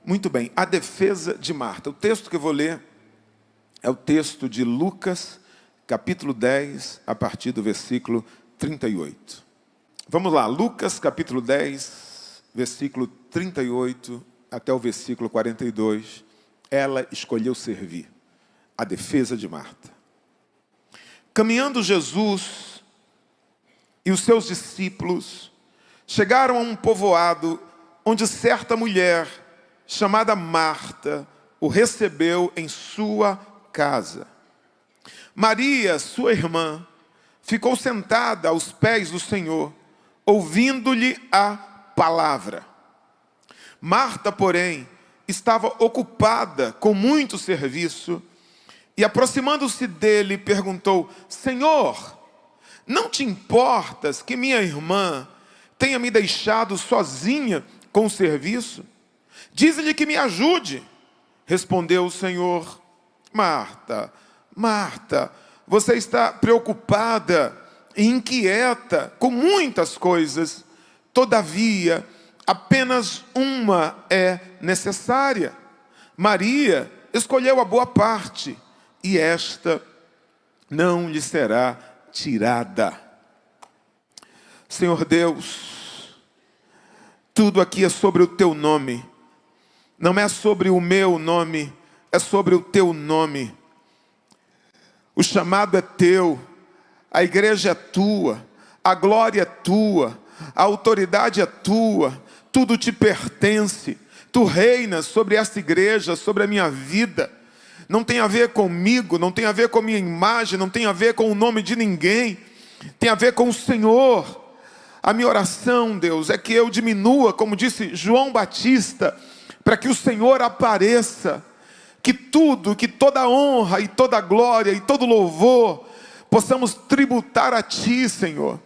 Muito bem, a defesa de Marta. O texto que eu vou ler é o texto de Lucas, capítulo 10, a partir do versículo 38. Vamos lá, Lucas, capítulo 10, versículo 38 até o versículo 42. Ela escolheu servir. A defesa de Marta. Caminhando Jesus e os seus discípulos chegaram a um povoado onde certa mulher, chamada Marta, o recebeu em sua casa. Maria, sua irmã, ficou sentada aos pés do Senhor, ouvindo-lhe a palavra. Marta, porém, estava ocupada com muito serviço e, aproximando-se dele, perguntou: Senhor, não te importas que minha irmã tenha me deixado sozinha com o serviço? Diz-lhe que me ajude. Respondeu o Senhor: Marta, Marta, você está preocupada e inquieta com muitas coisas. Todavia, apenas uma é necessária. Maria escolheu a boa parte, e esta não lhe será tirada. Senhor Deus, tudo aqui é sobre o teu nome. Não é sobre o meu nome, é sobre o teu nome. O chamado é teu, a igreja é tua, a glória é tua, a autoridade é tua, tudo te pertence. Tu reinas sobre esta igreja, sobre a minha vida. Não tem a ver comigo, não tem a ver com a minha imagem, não tem a ver com o nome de ninguém. Tem a ver com o Senhor. A minha oração, Deus, é que eu diminua, como disse João Batista, para que o Senhor apareça. Que tudo, que toda honra e toda glória e todo louvor possamos tributar a Ti, Senhor.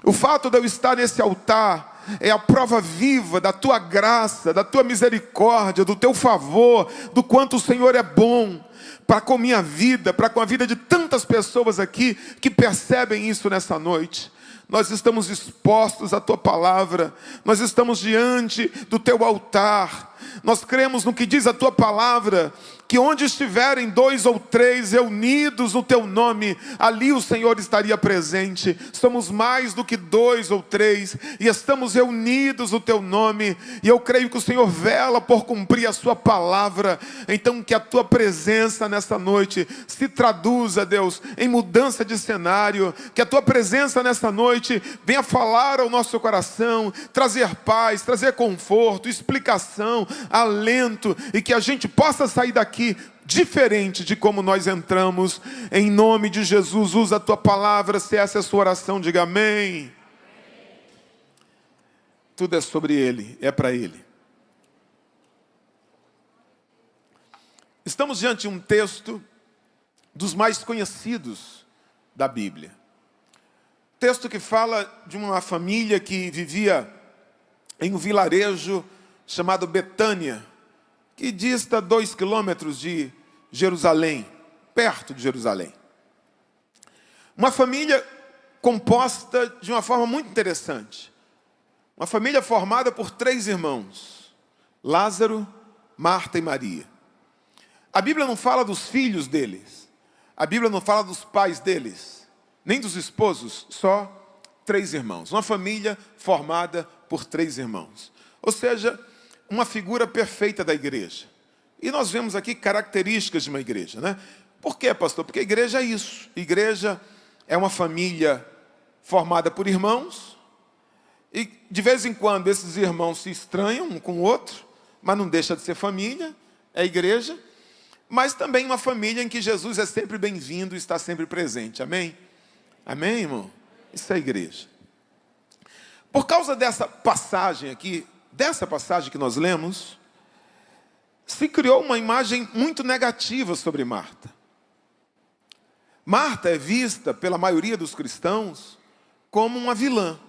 O fato de eu estar nesse altar é a prova viva da Tua graça, da Tua misericórdia, do Teu favor, do quanto o Senhor é bom para com a minha vida, para com a vida de tantas pessoas aqui que percebem isso nessa noite. Nós estamos expostos à Tua palavra, nós estamos diante do Teu altar, nós cremos no que diz a Tua palavra, que onde estiverem 2 ou 3 reunidos no Teu nome, ali o Senhor estaria presente. Somos mais do que 2 ou 3, e estamos reunidos no Teu nome, e eu creio que o Senhor vela por cumprir a Sua palavra. Então que a Tua presença nesta noite se traduza, Deus, em mudança de cenário, que a Tua presença nesta noite venha falar ao nosso coração, trazer paz, trazer conforto, explicação, alento, e que a gente possa sair daqui diferente de como nós entramos. Em nome de Jesus, usa a Tua palavra. Se essa é a sua oração, diga amém. Tudo é sobre Ele, é para Ele. Estamos diante de um texto dos mais conhecidos da Bíblia. Texto que fala de uma família que vivia em um vilarejo chamado Betânia, que dista 2 quilômetros de Jerusalém, perto de Jerusalém. Uma família composta de uma forma muito interessante. Uma família formada por 3 irmãos: Lázaro, Marta e Maria. A Bíblia não fala dos filhos deles. A Bíblia não fala dos pais deles, nem dos esposos, só 3 irmãos. Uma família formada por 3 irmãos. Ou seja, uma figura perfeita da igreja. E nós vemos aqui características de uma igreja, né? Por quê, pastor? Porque a igreja é isso. A igreja é uma família formada por irmãos, e de vez em quando esses irmãos se estranham um com o outro, mas não deixa de ser família, é igreja. Mas também uma família em que Jesus é sempre bem-vindo e está sempre presente. Amém? Amém, irmão? Isso é a igreja. Por causa dessa passagem aqui, dessa passagem que nós lemos, se criou uma imagem muito negativa sobre Marta. Marta é vista pela maioria dos cristãos como uma vilã.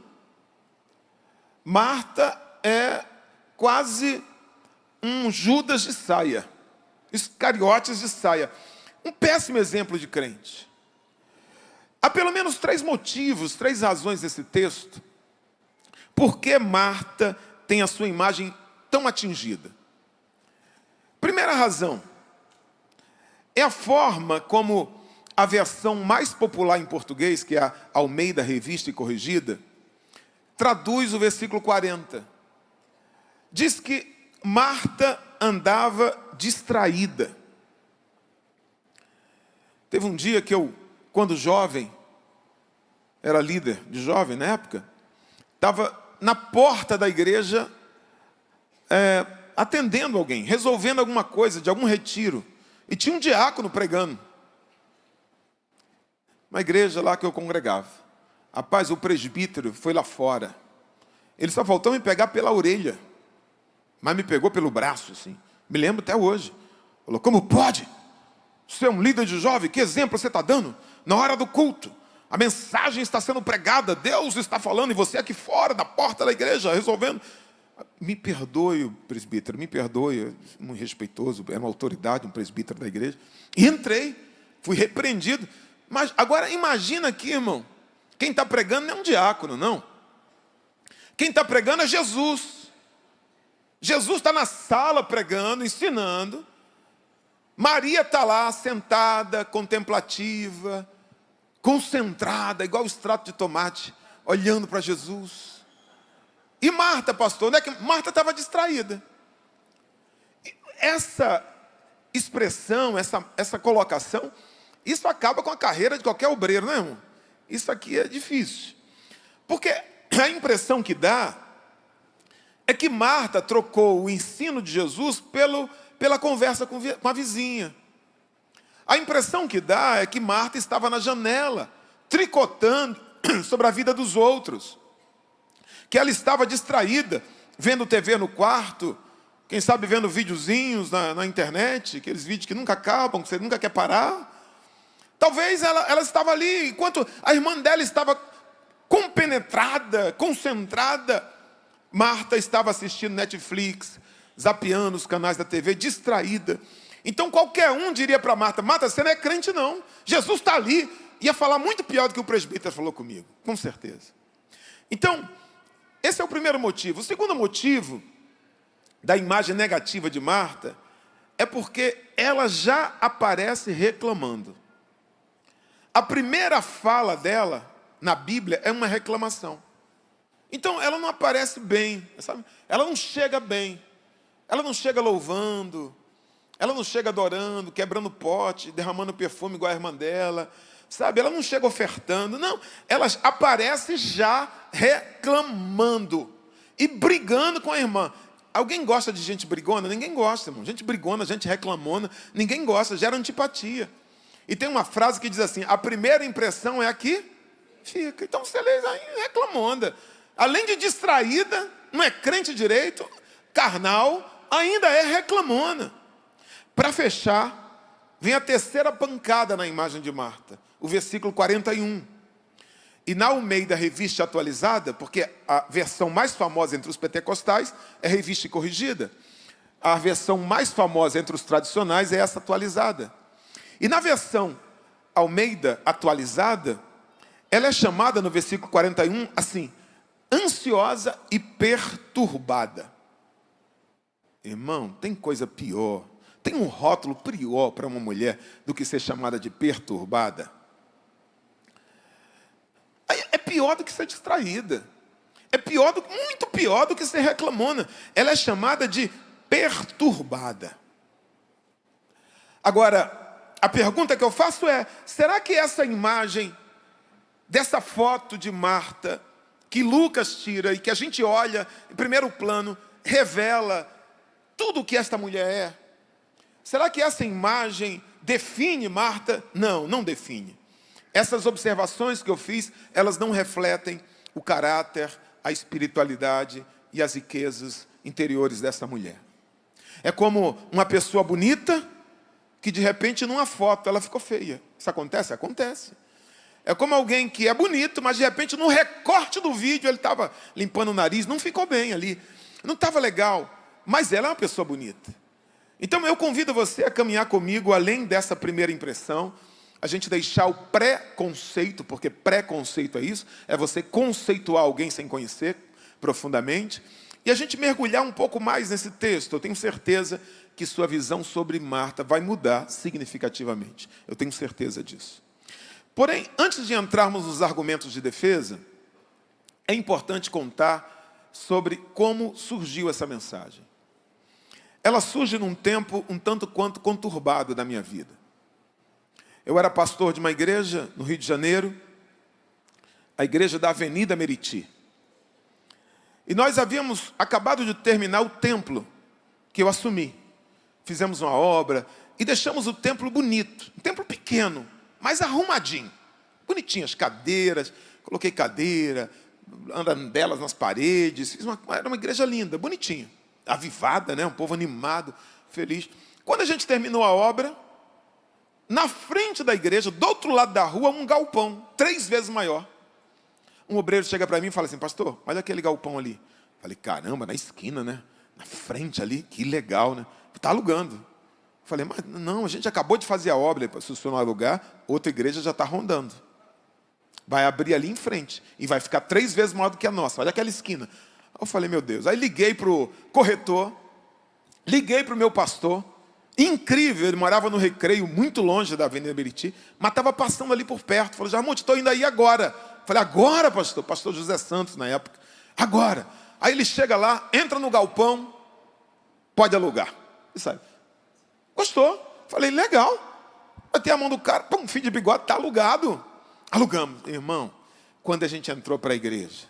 Marta é quase um Judas de saia, Iscariotes de saia, um péssimo exemplo de crente. Há pelo menos 3 motivos, 3 razões desse texto, por que Marta tem a sua imagem tão atingida. primeira razão é a forma como a versão mais popular em português, que é a Almeida Revista e Corrigida, traduz o versículo 40. Diz que Marta andava distraída. Teve um dia que eu, quando jovem, era líder de jovem na época, estava na porta da igreja atendendo alguém, resolvendo alguma coisa, de algum retiro. E tinha um diácono pregando. Uma igreja lá que eu congregava. Rapaz, o presbítero foi lá fora. Ele só faltou me pegar pela orelha. Mas me pegou pelo braço, assim. Me lembro até hoje. Falou, como pode? Você é um líder de jovem, que exemplo você está dando? Na hora do culto, a mensagem está sendo pregada, Deus está falando, e você aqui fora, da porta da igreja, resolvendo. Me perdoe, presbítero, me perdoe, muito respeitoso, era uma autoridade, um presbítero da igreja. E entrei, fui repreendido. Mas agora imagina aqui, irmão, quem está pregando não é um diácono, não. Quem está pregando é Jesus. Jesus está na sala pregando, ensinando. Maria está lá sentada, contemplativa, concentrada, igual o extrato de tomate, olhando para Jesus. E Marta, pastor, não é que Marta estava distraída. Essa expressão, essa colocação, isso acaba com a carreira de qualquer obreiro, não é, irmão? Isso aqui é difícil. Porque a impressão que dá é que Marta trocou o ensino de Jesus pela conversa com a vizinha. A impressão que dá é que Marta estava na janela, tricotando sobre a vida dos outros. Que ela estava distraída, vendo TV no quarto, quem sabe vendo videozinhos na internet, aqueles vídeos que nunca acabam, que você nunca quer parar. Talvez ela estava ali, enquanto a irmã dela estava compenetrada, concentrada, Marta estava assistindo Netflix, zapeando os canais da TV, distraída. Então qualquer um diria para Marta, Marta, você não é crente não, Jesus está ali. Ia falar muito pior do que o presbítero falou comigo, com certeza. Então, esse é o primeiro motivo. O segundo motivo da imagem negativa de Marta é porque ela já aparece reclamando. A primeira fala dela na Bíblia é uma reclamação. Então ela não aparece bem, sabe? Ela não chega bem. Ela não chega louvando, ela não chega adorando, quebrando pote, derramando perfume igual a irmã dela, sabe? Ela não chega ofertando, não. Ela aparece já reclamando e brigando com a irmã. Alguém gosta de gente brigona? Ninguém gosta, irmão. Gente brigona, gente reclamona, ninguém gosta, gera antipatia. E tem uma frase que diz assim, a primeira impressão é a que fica. Então você lê aí reclamona. Além de distraída, não é crente direito, carnal, ainda é reclamona. Para fechar, vem a terceira pancada na imagem de Marta, o versículo 41. E na Almeida Revista Atualizada, porque a versão mais famosa entre os pentecostais é Revista e Corrigida, a versão mais famosa entre os tradicionais é essa atualizada. E na versão Almeida Atualizada, ela é chamada no versículo 41 assim, ansiosa e perturbada. Irmão, tem coisa pior, tem um rótulo pior para uma mulher do que ser chamada de perturbada. É pior do que ser distraída. É muito pior do que ser reclamona. Ela é chamada de perturbada. Agora, a pergunta que eu faço é, será que essa imagem dessa foto de Marta, que Lucas tira e que a gente olha em primeiro plano, revela tudo o que esta mulher é? Será que essa imagem define Marta? Não, não define. Essas observações que eu fiz, elas não refletem o caráter, a espiritualidade e as riquezas interiores dessa mulher. É como uma pessoa bonita, que de repente numa foto ela ficou feia. Isso acontece? Acontece. É como alguém que é bonito, mas de repente no recorte do vídeo ele estava limpando o nariz, não ficou bem ali, não estava legal, mas ela é uma pessoa bonita. Então eu convido você a caminhar comigo além dessa primeira impressão, a gente deixar o pré-conceito, porque pré-conceito é isso, é você conceituar alguém sem conhecer profundamente, E a gente mergulhar um pouco mais nesse texto, eu tenho certeza que sua visão sobre Marta vai mudar significativamente. Eu tenho certeza disso. Porém, antes de entrarmos nos argumentos de defesa, é importante contar sobre como surgiu essa mensagem. Ela surge num tempo um tanto quanto conturbado da minha vida. Eu era pastor de uma igreja no Rio de Janeiro, a igreja da Avenida Meriti. E nós havíamos acabado de terminar o templo que eu assumi. Fizemos uma obra e deixamos o templo bonito, um templo pequeno, mas arrumadinho, bonitinho, as cadeiras, coloquei cadeira, arandelas nas paredes, era uma igreja linda, bonitinha, avivada, né? Um povo animado, feliz. Quando a gente terminou a obra, na frente da igreja, do outro lado da rua, um galpão, 3 vezes maior. Um obreiro chega para mim e fala assim: pastor, olha aquele galpão ali. Falei: caramba, na esquina, né? Na frente ali, que legal, né? Está alugando. Falei: mas não, a gente acabou de fazer a obra. Se o senhor não alugar, outra igreja já está rondando. Vai abrir ali em frente e vai ficar 3 vezes maior do que a nossa. Olha aquela esquina. Eu falei: meu Deus. Aí liguei para o corretor, liguei para o meu pastor. Incrível, ele morava no Recreio, muito longe da Avenida Meriti, mas estava passando ali por perto. Falei: Jarmuth, estou indo aí agora. Falei: agora, pastor? Pastor José Santos na época. Agora. Aí ele chega lá, entra no galpão, pode alugar. E sai. Gostou? Falei: legal. Batei a mão do cara, pum, fio de bigode, está alugado. Alugamos. Irmão, quando a gente entrou para a igreja,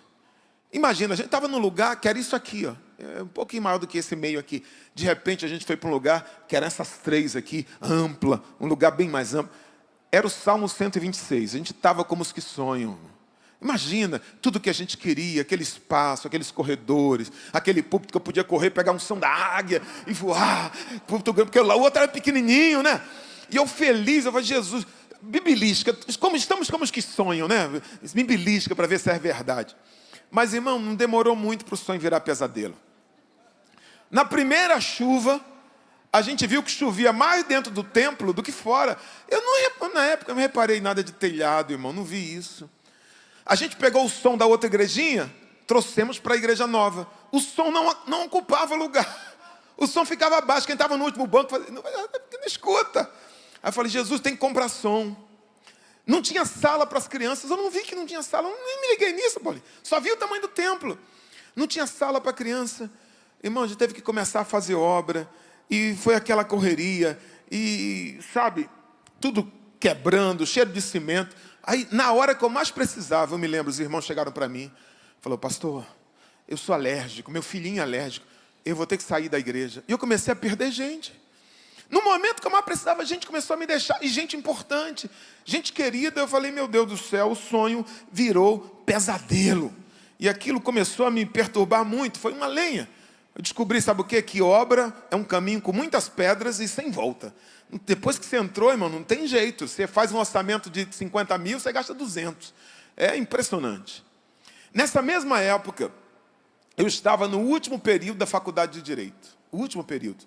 imagina, a gente estava num lugar que era isso aqui, ó, um pouquinho maior do que esse meio aqui. De repente a gente foi para um lugar que era essas 3 aqui, ampla, um lugar bem mais amplo. Era o Salmo 126, a gente estava como os que sonham. Imagina, tudo que a gente queria, aquele espaço, aqueles corredores, aquele púlpito que eu podia correr, pegar um som da águia e voar, porque o outro era pequenininho, né? E eu feliz, eu falei: Jesus, me belisca, estamos como os que sonham, né? Me belisca para ver se é verdade. Mas, irmão, não demorou muito para o sonho virar pesadelo. Na primeira chuva, a gente viu que chovia mais dentro do templo do que fora. Na época, eu não reparei nada de telhado, irmão, não vi isso. A gente pegou o som da outra igrejinha, trouxemos para a igreja nova. O som não ocupava lugar. O som ficava abaixo. Quem estava no último banco fazia: não escuta. Aí eu falei: Jesus, tem que comprar som. Não tinha sala para as crianças. Eu não vi que não tinha sala. Eu nem me liguei nisso, Paulinho. Só vi o tamanho do templo. Não tinha sala para criança. Irmão, a gente teve que começar a fazer obra. E foi aquela correria. E, sabe, tudo quebrando, cheiro de cimento. Aí, na hora que eu mais precisava, eu me lembro, os irmãos chegaram para mim. Falou: pastor, eu sou alérgico, meu filhinho é alérgico. Eu vou ter que sair da igreja. E eu comecei a perder gente. No momento que eu mais precisava, a gente começou a me deixar. E gente importante, gente querida. Eu falei: meu Deus do céu, o sonho virou pesadelo. E aquilo começou a me perturbar muito. Foi uma lenha. Eu descobri, sabe o quê? Que obra é um caminho com muitas pedras e sem volta. Depois que você entrou, irmão, não tem jeito. Você faz um orçamento de 50 mil, você gasta 200. É impressionante. Nessa mesma época, eu estava no último período da faculdade de Direito. O último período.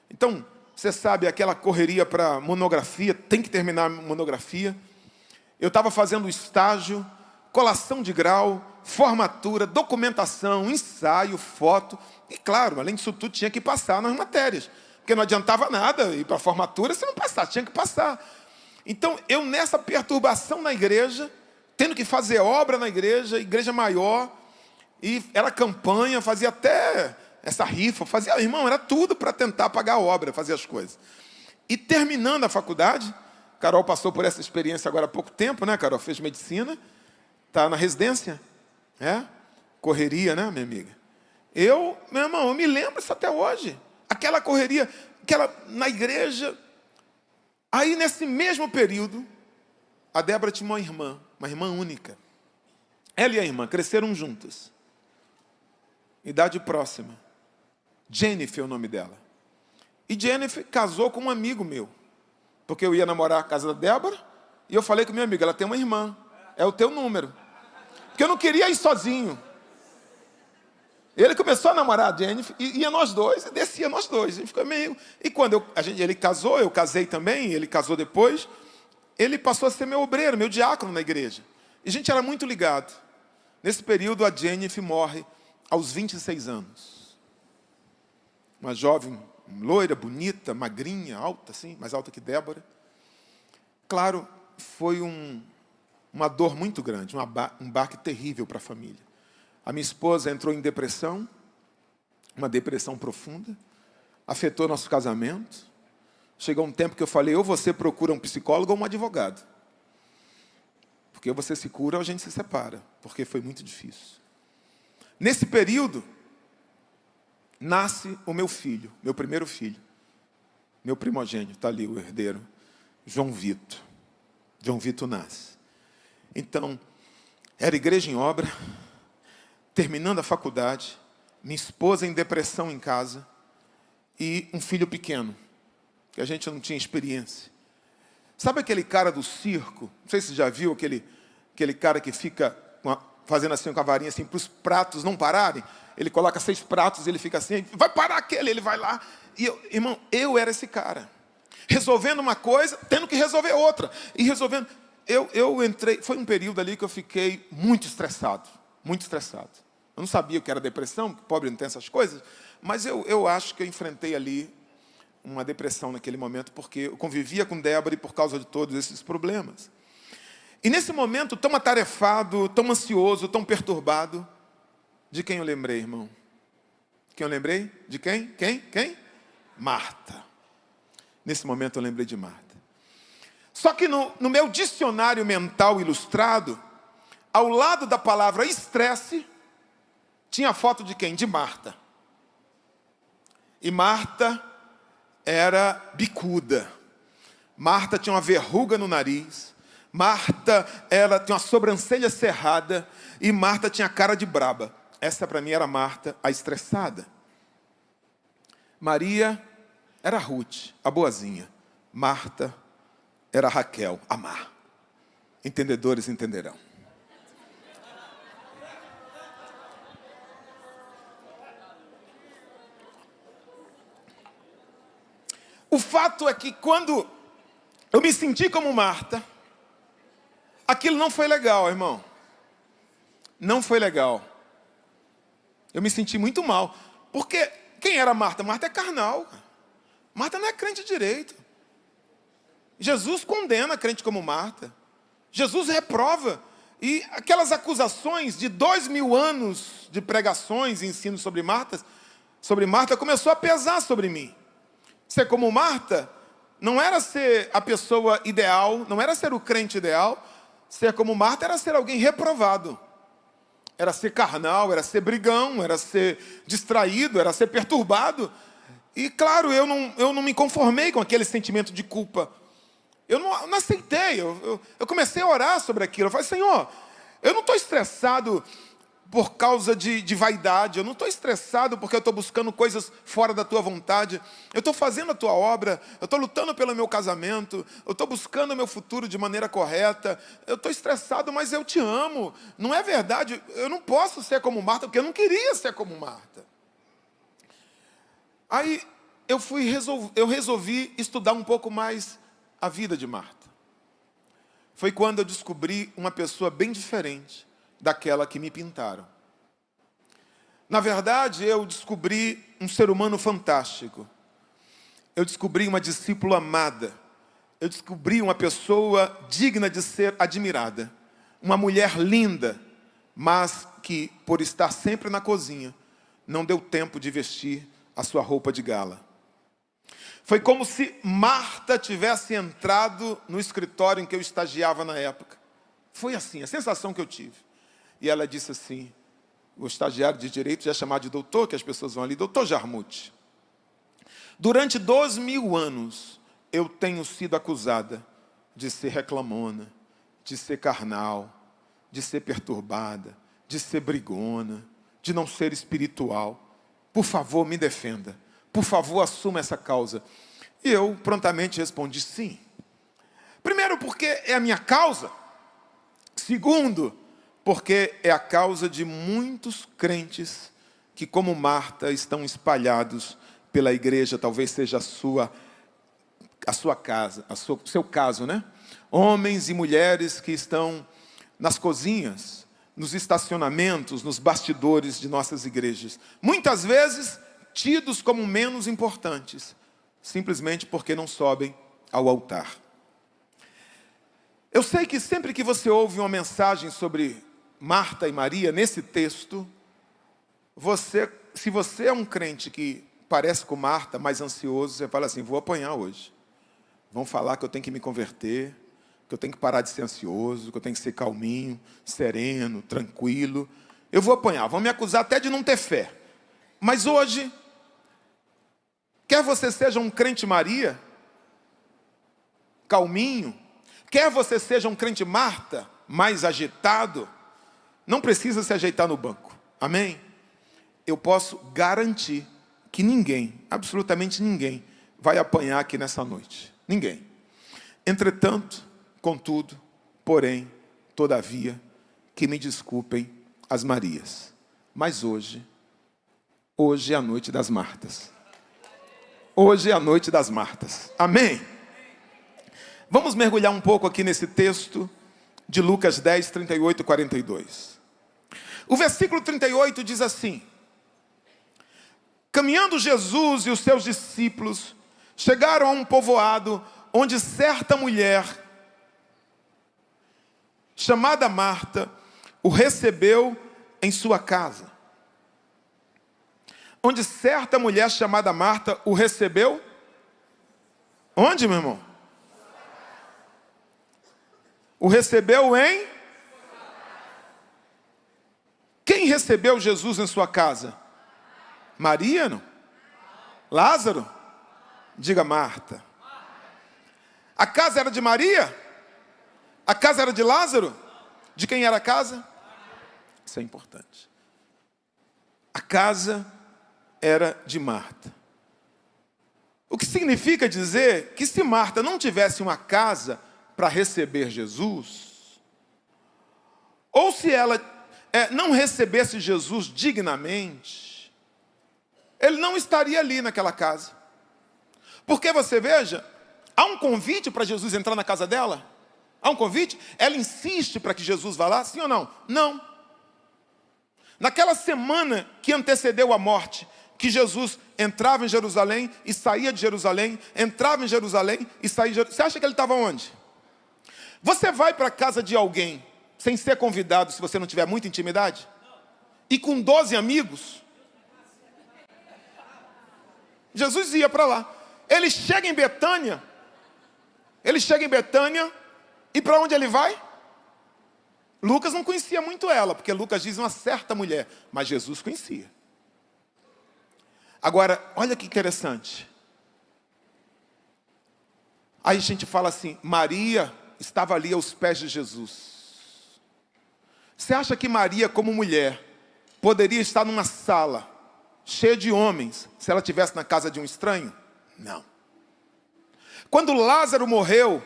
Então, você sabe, aquela correria para monografia, tem que terminar a monografia. Eu estava fazendo estágio, colação de grau, formatura, documentação, ensaio, foto. E claro, além disso tudo, tinha que passar nas matérias. Porque não adiantava nada ir para a formatura se não passasse, tinha que passar. Então, eu nessa perturbação na igreja, tendo que fazer obra na igreja, igreja maior, e era campanha, fazia até essa rifa, fazia, irmão, era tudo para tentar pagar a obra, fazer as coisas. E terminando a faculdade, Carol passou por essa experiência agora há pouco tempo, né, Carol? Fez medicina, está na residência, correria, né, minha amiga? Meu irmão, eu me lembro isso até hoje. Aquela correria, na igreja. Aí, nesse mesmo período, a Débora tinha uma irmã única. Ela e a irmã cresceram juntas. Idade próxima. Jennifer é o nome dela. E Jennifer casou com um amigo meu. Porque eu ia namorar a casa da Débora, e eu falei com minha amiga: ela tem uma irmã, é o teu número. Porque eu não queria ir sozinho. Ele começou a namorar a Jennifer, e ia nós dois, e descia nós dois. A gente ficou meio... E quando ele casou, eu casei também, ele casou depois, ele passou a ser meu obreiro, meu diácono na igreja. E a gente era muito ligado. Nesse período, a Jennifer morre aos 26 anos. Uma jovem, loira, bonita, magrinha, alta, assim, mais alta que Débora. Claro, foi uma dor muito grande, um baque terrível para a família. A minha esposa entrou em depressão, uma depressão profunda, afetou nosso casamento. Chegou um tempo que eu falei, ou você procura um psicólogo ou um advogado. Porque ou você se cura ou a gente se separa, porque foi muito difícil. Nesse período, nasce o meu filho, meu primeiro filho, meu primogênito, está ali o herdeiro, João Vitor. João Vitor nasce. Então, era igreja em obra, terminando a faculdade, minha esposa em depressão em casa e um filho pequeno, que a gente não tinha experiência. Sabe aquele cara do circo? Não sei se você já viu aquele cara que fica fazendo assim com a varinha assim, para os pratos não pararem. Ele coloca 6 pratos, ele fica assim, vai parar aquele, ele vai lá. E irmão, eu era esse cara. Resolvendo uma coisa, tendo que resolver outra. E resolvendo... Eu entrei... Foi um período ali que eu fiquei muito estressado. Muito estressado. Eu não sabia o que era depressão, que pobre não tem essas coisas. Mas eu acho que eu enfrentei ali uma depressão naquele momento, porque eu convivia com Débora e por causa de todos esses problemas. E nesse momento, tão atarefado, tão ansioso, tão perturbado, de quem eu lembrei, irmão? Quem eu lembrei? De quem? Quem? Marta. Nesse momento eu lembrei de Marta. Só que no meu dicionário mental ilustrado, ao lado da palavra estresse, tinha a foto de quem? De Marta. E Marta era bicuda. Marta tinha uma verruga no nariz. Marta tinha uma sobrancelha cerrada. E Marta tinha cara de braba. Essa para mim era Marta, a estressada. Maria era Ruth, a boazinha. Marta era Raquel, a má. Entendedores entenderão. O fato é que quando eu me senti como Marta, aquilo não foi legal, irmão. Não foi legal. Eu me senti muito mal. Porque quem era Marta? Marta é carnal. Marta não é crente direito. Jesus condena a crente como Marta. Jesus reprova. E aquelas acusações de 2000 anos de pregações e ensino sobre Marta começou a pesar sobre mim. Ser como Marta não era ser a pessoa ideal, não era ser o crente ideal. Ser como Marta era ser alguém reprovado. Era ser carnal, era ser brigão, era ser distraído, era ser perturbado. E claro, eu não me conformei com aquele sentimento de culpa. Eu não aceitei, eu comecei a orar sobre aquilo. Eu falei, Senhor, eu não estou estressado por causa de vaidade. Eu não estou estressado porque eu estou buscando coisas fora da tua vontade. Eu estou fazendo a tua obra. Eu estou lutando pelo meu casamento. Eu estou buscando o meu futuro de maneira correta. Eu estou estressado, mas eu te amo. Não é verdade? Eu não posso ser como Marta, porque eu não queria ser como Marta. Aí eu resolvi estudar um pouco mais a vida de Marta. Foi quando eu descobri uma pessoa bem diferente daquela que me pintaram. Na verdade, eu descobri um ser humano fantástico. Eu descobri uma discípula amada. Eu descobri uma pessoa digna de ser admirada. Uma mulher linda, mas que, por estar sempre na cozinha, não deu tempo de vestir a sua roupa de gala. Foi como se Marta tivesse entrado no escritório em que eu estagiava na época. Foi assim, a sensação que eu tive. E ela disse assim, o estagiário de direito já é chamado de doutor, que as pessoas vão ali, doutor Jarmuth. Durante 2000 anos, eu tenho sido acusada de ser reclamona, de ser carnal, de ser perturbada, de ser brigona, de não ser espiritual. Por favor, me defenda. Por favor, assuma essa causa. E eu prontamente respondi sim. Primeiro, porque é a minha causa. Segundo, porque é a causa de muitos crentes que, como Marta, estão espalhados pela igreja. Talvez seja a sua casa, o seu caso, né? Homens e mulheres que estão nas cozinhas, nos estacionamentos, nos bastidores de nossas igrejas. Muitas vezes tidos como menos importantes, simplesmente porque não sobem ao altar. Eu sei que sempre que você ouve uma mensagem sobre Marta e Maria, nesse texto, se você é um crente que parece com Marta, mais ansioso, você fala assim, vou apanhar hoje. Vão falar que eu tenho que me converter, que eu tenho que parar de ser ansioso, que eu tenho que ser calminho, sereno, tranquilo. Eu vou apanhar, vão me acusar até de não ter fé. Mas hoje, quer você seja um crente Maria, calminho, quer você seja um crente Marta, mais agitado, não precisa se ajeitar no banco. Amém? Eu posso garantir que ninguém, absolutamente ninguém, vai apanhar aqui nessa noite. Ninguém. Entretanto, contudo, porém, todavia, que me desculpem as Marias. Mas hoje é a noite das Martas. Hoje é a noite das Martas. Amém? Vamos mergulhar um pouco aqui nesse texto de Lucas 10, 38 e 42. O versículo 38 diz assim: caminhando Jesus e os seus discípulos chegaram a um povoado onde certa mulher, chamada Marta, o recebeu em sua casa. Onde certa mulher chamada Marta o recebeu? Onde, meu irmão? O recebeu em? Quem recebeu Jesus em sua casa? Maria, não? Lázaro? Diga Marta. A casa era de Maria? A casa era de Lázaro? De quem era a casa? Isso é importante. A casa era de Marta. O que significa dizer que se Marta não tivesse uma casa para receber Jesus, ou se ela não recebesse Jesus dignamente, ele não estaria ali naquela casa. Porque você veja, há um convite para Jesus entrar na casa dela? Há um convite? Ela insiste para que Jesus vá lá, sim ou não? Não. Naquela semana que antecedeu a morte, que Jesus entrava em Jerusalém e saía de Jerusalém, entrava em Jerusalém e saía de Jerusalém. Você acha que ele estava onde? Você vai para a casa de alguém sem ser convidado, se você não tiver muita intimidade? E com 12 amigos? Jesus ia para lá. Ele chega em Betânia. E para onde ele vai? Lucas não conhecia muito ela, porque Lucas diz uma certa mulher, mas Jesus conhecia. Agora, olha que interessante. Aí a gente fala assim, Maria estava ali aos pés de Jesus. Você acha que Maria, como mulher, poderia estar numa sala cheia de homens, se ela estivesse na casa de um estranho? Não. Quando Lázaro morreu,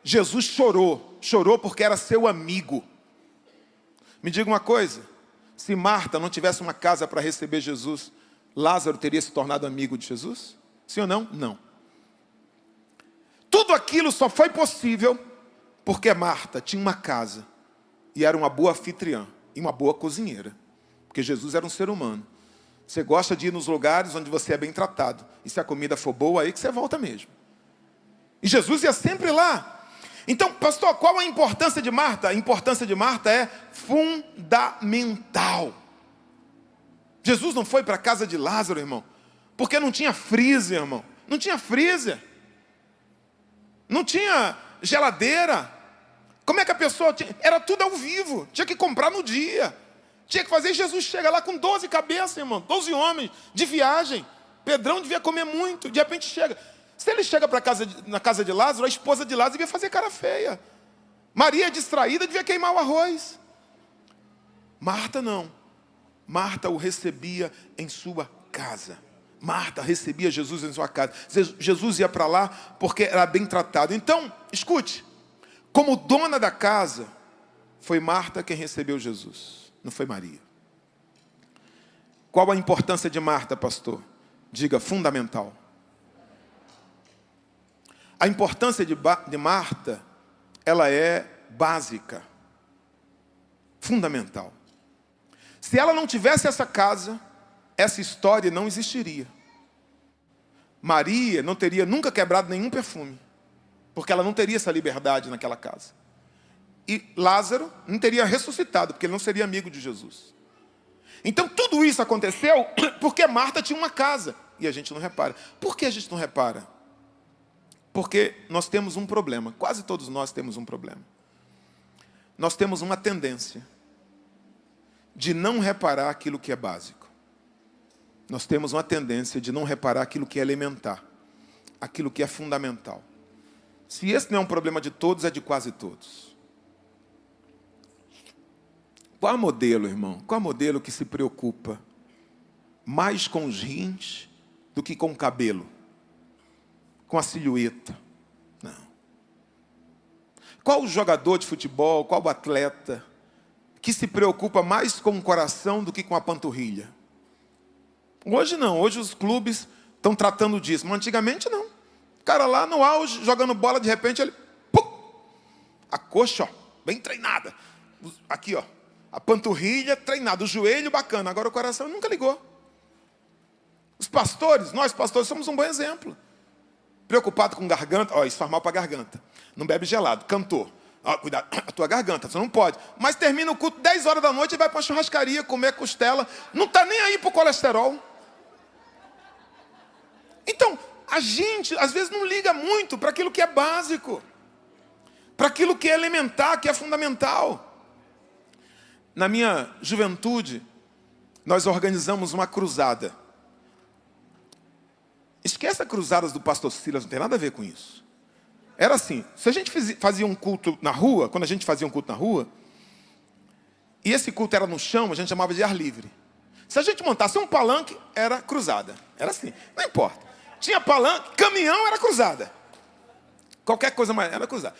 Jesus chorou. Chorou porque era seu amigo. Me diga uma coisa, se Marta não tivesse uma casa para receber Jesus, Lázaro teria se tornado amigo de Jesus? Sim ou não? Não. Tudo aquilo só foi possível porque Marta tinha uma casa e era uma boa anfitriã e uma boa cozinheira. Porque Jesus era um ser humano. Você gosta de ir nos lugares onde você é bem tratado. E se a comida for boa, aí que você volta mesmo. E Jesus ia sempre lá. Então, pastor, qual a importância de Marta? A importância de Marta é fundamental. Jesus não foi para a casa de Lázaro, irmão, porque não tinha freezer, irmão. Não tinha freezer. Não tinha geladeira. Como é que a pessoa tinha? Era tudo ao vivo. Tinha que comprar no dia. Tinha que fazer. Jesus chega lá com 12 cabeças, irmão. 12 homens de viagem. Pedrão devia comer muito. De repente chega. Se ele chega na casa de Lázaro, a esposa de Lázaro devia fazer cara feia. Maria, distraída, devia queimar o arroz. Marta não. Marta o recebia em sua casa. Marta recebia Jesus em sua casa. Jesus ia para lá porque era bem tratado. Então, escute. Como dona da casa, foi Marta quem recebeu Jesus. Não foi Maria. Qual a importância de Marta, pastor? Diga, fundamental. A importância de Marta, ela é básica. fundamental. Se ela não tivesse essa casa, essa história não existiria. Maria não teria nunca quebrado nenhum perfume, porque ela não teria essa liberdade naquela casa. E Lázaro não teria ressuscitado, porque ele não seria amigo de Jesus. Então tudo isso aconteceu porque Marta tinha uma casa. E a gente não repara. Por que a gente não repara? Porque nós temos um problema. Quase todos nós temos um problema. Nós temos uma tendência de não reparar aquilo que é básico. Nós temos uma tendência de não reparar aquilo que é elementar, aquilo que é fundamental. Se esse não é um problema de todos, é de quase todos. Qual é o modelo, irmão? Qual é o modelo que se preocupa mais com os rins do que com o cabelo? Com a silhueta? Não. Qual o jogador de futebol, qual o atleta que se preocupa mais com o coração do que com a panturrilha? Hoje não, hoje os clubes estão tratando disso, mas antigamente não. O cara lá no auge, jogando bola, de repente ele... Pum! A coxa, ó, bem treinada. Aqui, ó. A panturrilha treinada, o joelho bacana. Agora o coração nunca ligou. Os pastores, nós pastores, somos um bom exemplo. Preocupado com garganta. Ó, isso faz mal para a garganta. Não bebe gelado. Cantor. Ó, cuidado, a tua garganta, você não pode. Mas termina o culto 10 horas da noite e vai para a churrascaria comer costela. Não está nem aí para o colesterol. Então, a gente, às vezes, não liga muito para aquilo que é básico. Para aquilo que é elementar, que é fundamental. Na minha juventude, nós organizamos uma cruzada. Esquece as cruzadas do pastor Silas, não tem nada a ver com isso. Era assim, se a gente fazia um culto na rua, quando a gente fazia um culto na rua, e esse culto era no chão, a gente chamava de ar livre. Se a gente montasse um palanque, era cruzada. Era assim, não importa. Tinha palanque, caminhão, era cruzada. Qualquer coisa mais, era cruzada.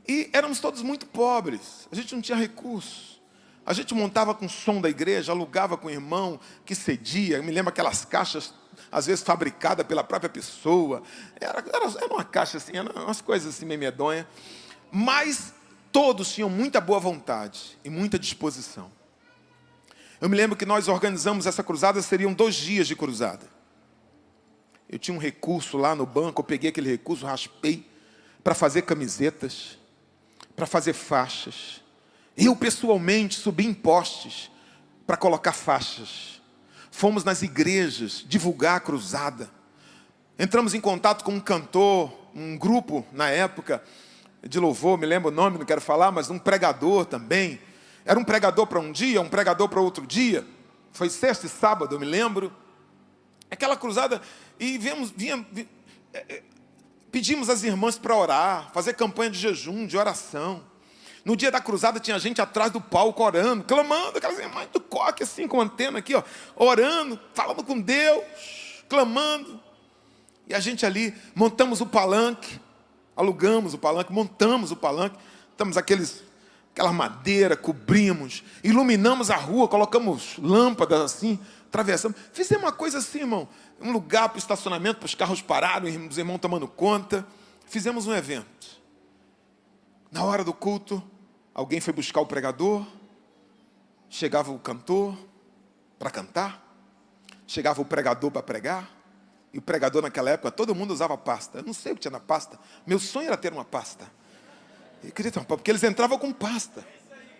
E éramos todos muito pobres, a gente não tinha recursos. A gente montava com o som da igreja, alugava com o irmão que cedia. Eu me lembro aquelas caixas, às vezes fabricadas pela própria pessoa. Era uma caixa assim, eram umas coisas assim meio medonhas. Mas todos tinham muita boa vontade e muita disposição. Eu me lembro que nós organizamos essa cruzada, seriam 2 dias de cruzada. Eu tinha um recurso lá no banco, eu peguei aquele recurso, raspei para fazer camisetas, para fazer faixas. Eu, pessoalmente, subi em postes para colocar faixas. Fomos nas igrejas divulgar a cruzada. Entramos em contato com um cantor, um grupo, na época, de louvor, me lembro o nome, não quero falar, mas um pregador também. Era um pregador para um dia, um pregador para outro dia. Foi sexta e sábado, eu me lembro. Aquela cruzada, e pedimos às irmãs para orar, fazer campanha de jejum, de oração. No dia da cruzada tinha gente atrás do palco orando, clamando, aquelas irmãs do coque assim, com antena aqui, ó, orando, falando com Deus, clamando. E a gente ali, montamos o palanque, alugamos o palanque, montamos o palanque, estamos aquela madeira, cobrimos, iluminamos a rua, colocamos lâmpadas assim, atravessamos. Fizemos uma coisa assim, irmão, um lugar para o estacionamento, para os carros pararem, os irmãos tomando conta. Fizemos um evento. Na hora do culto, alguém foi buscar o pregador, chegava o cantor para cantar, chegava o pregador para pregar, e o pregador naquela época, todo mundo usava pasta. Eu não sei o que tinha na pasta, meu sonho era ter uma pasta. Eu queria ter uma pasta, porque eles entravam com pasta.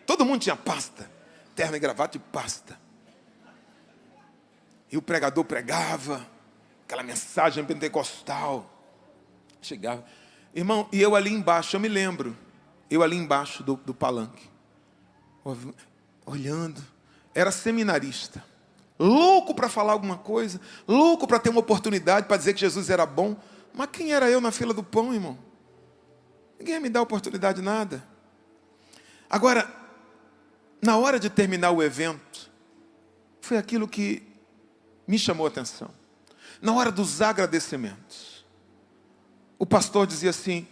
Todo mundo tinha pasta, terno e gravata e pasta. E o pregador pregava, aquela mensagem pentecostal. Chegava, irmão, e eu ali embaixo, eu me lembro, eu ali embaixo do palanque, olhando, era seminarista, louco para falar alguma coisa, louco para ter uma oportunidade para dizer que Jesus era bom, mas quem era eu na fila do pão, irmão? Ninguém ia me dar oportunidade, nada. Agora, na hora de terminar o evento, foi aquilo que me chamou a atenção. Na hora dos agradecimentos, o pastor dizia assim: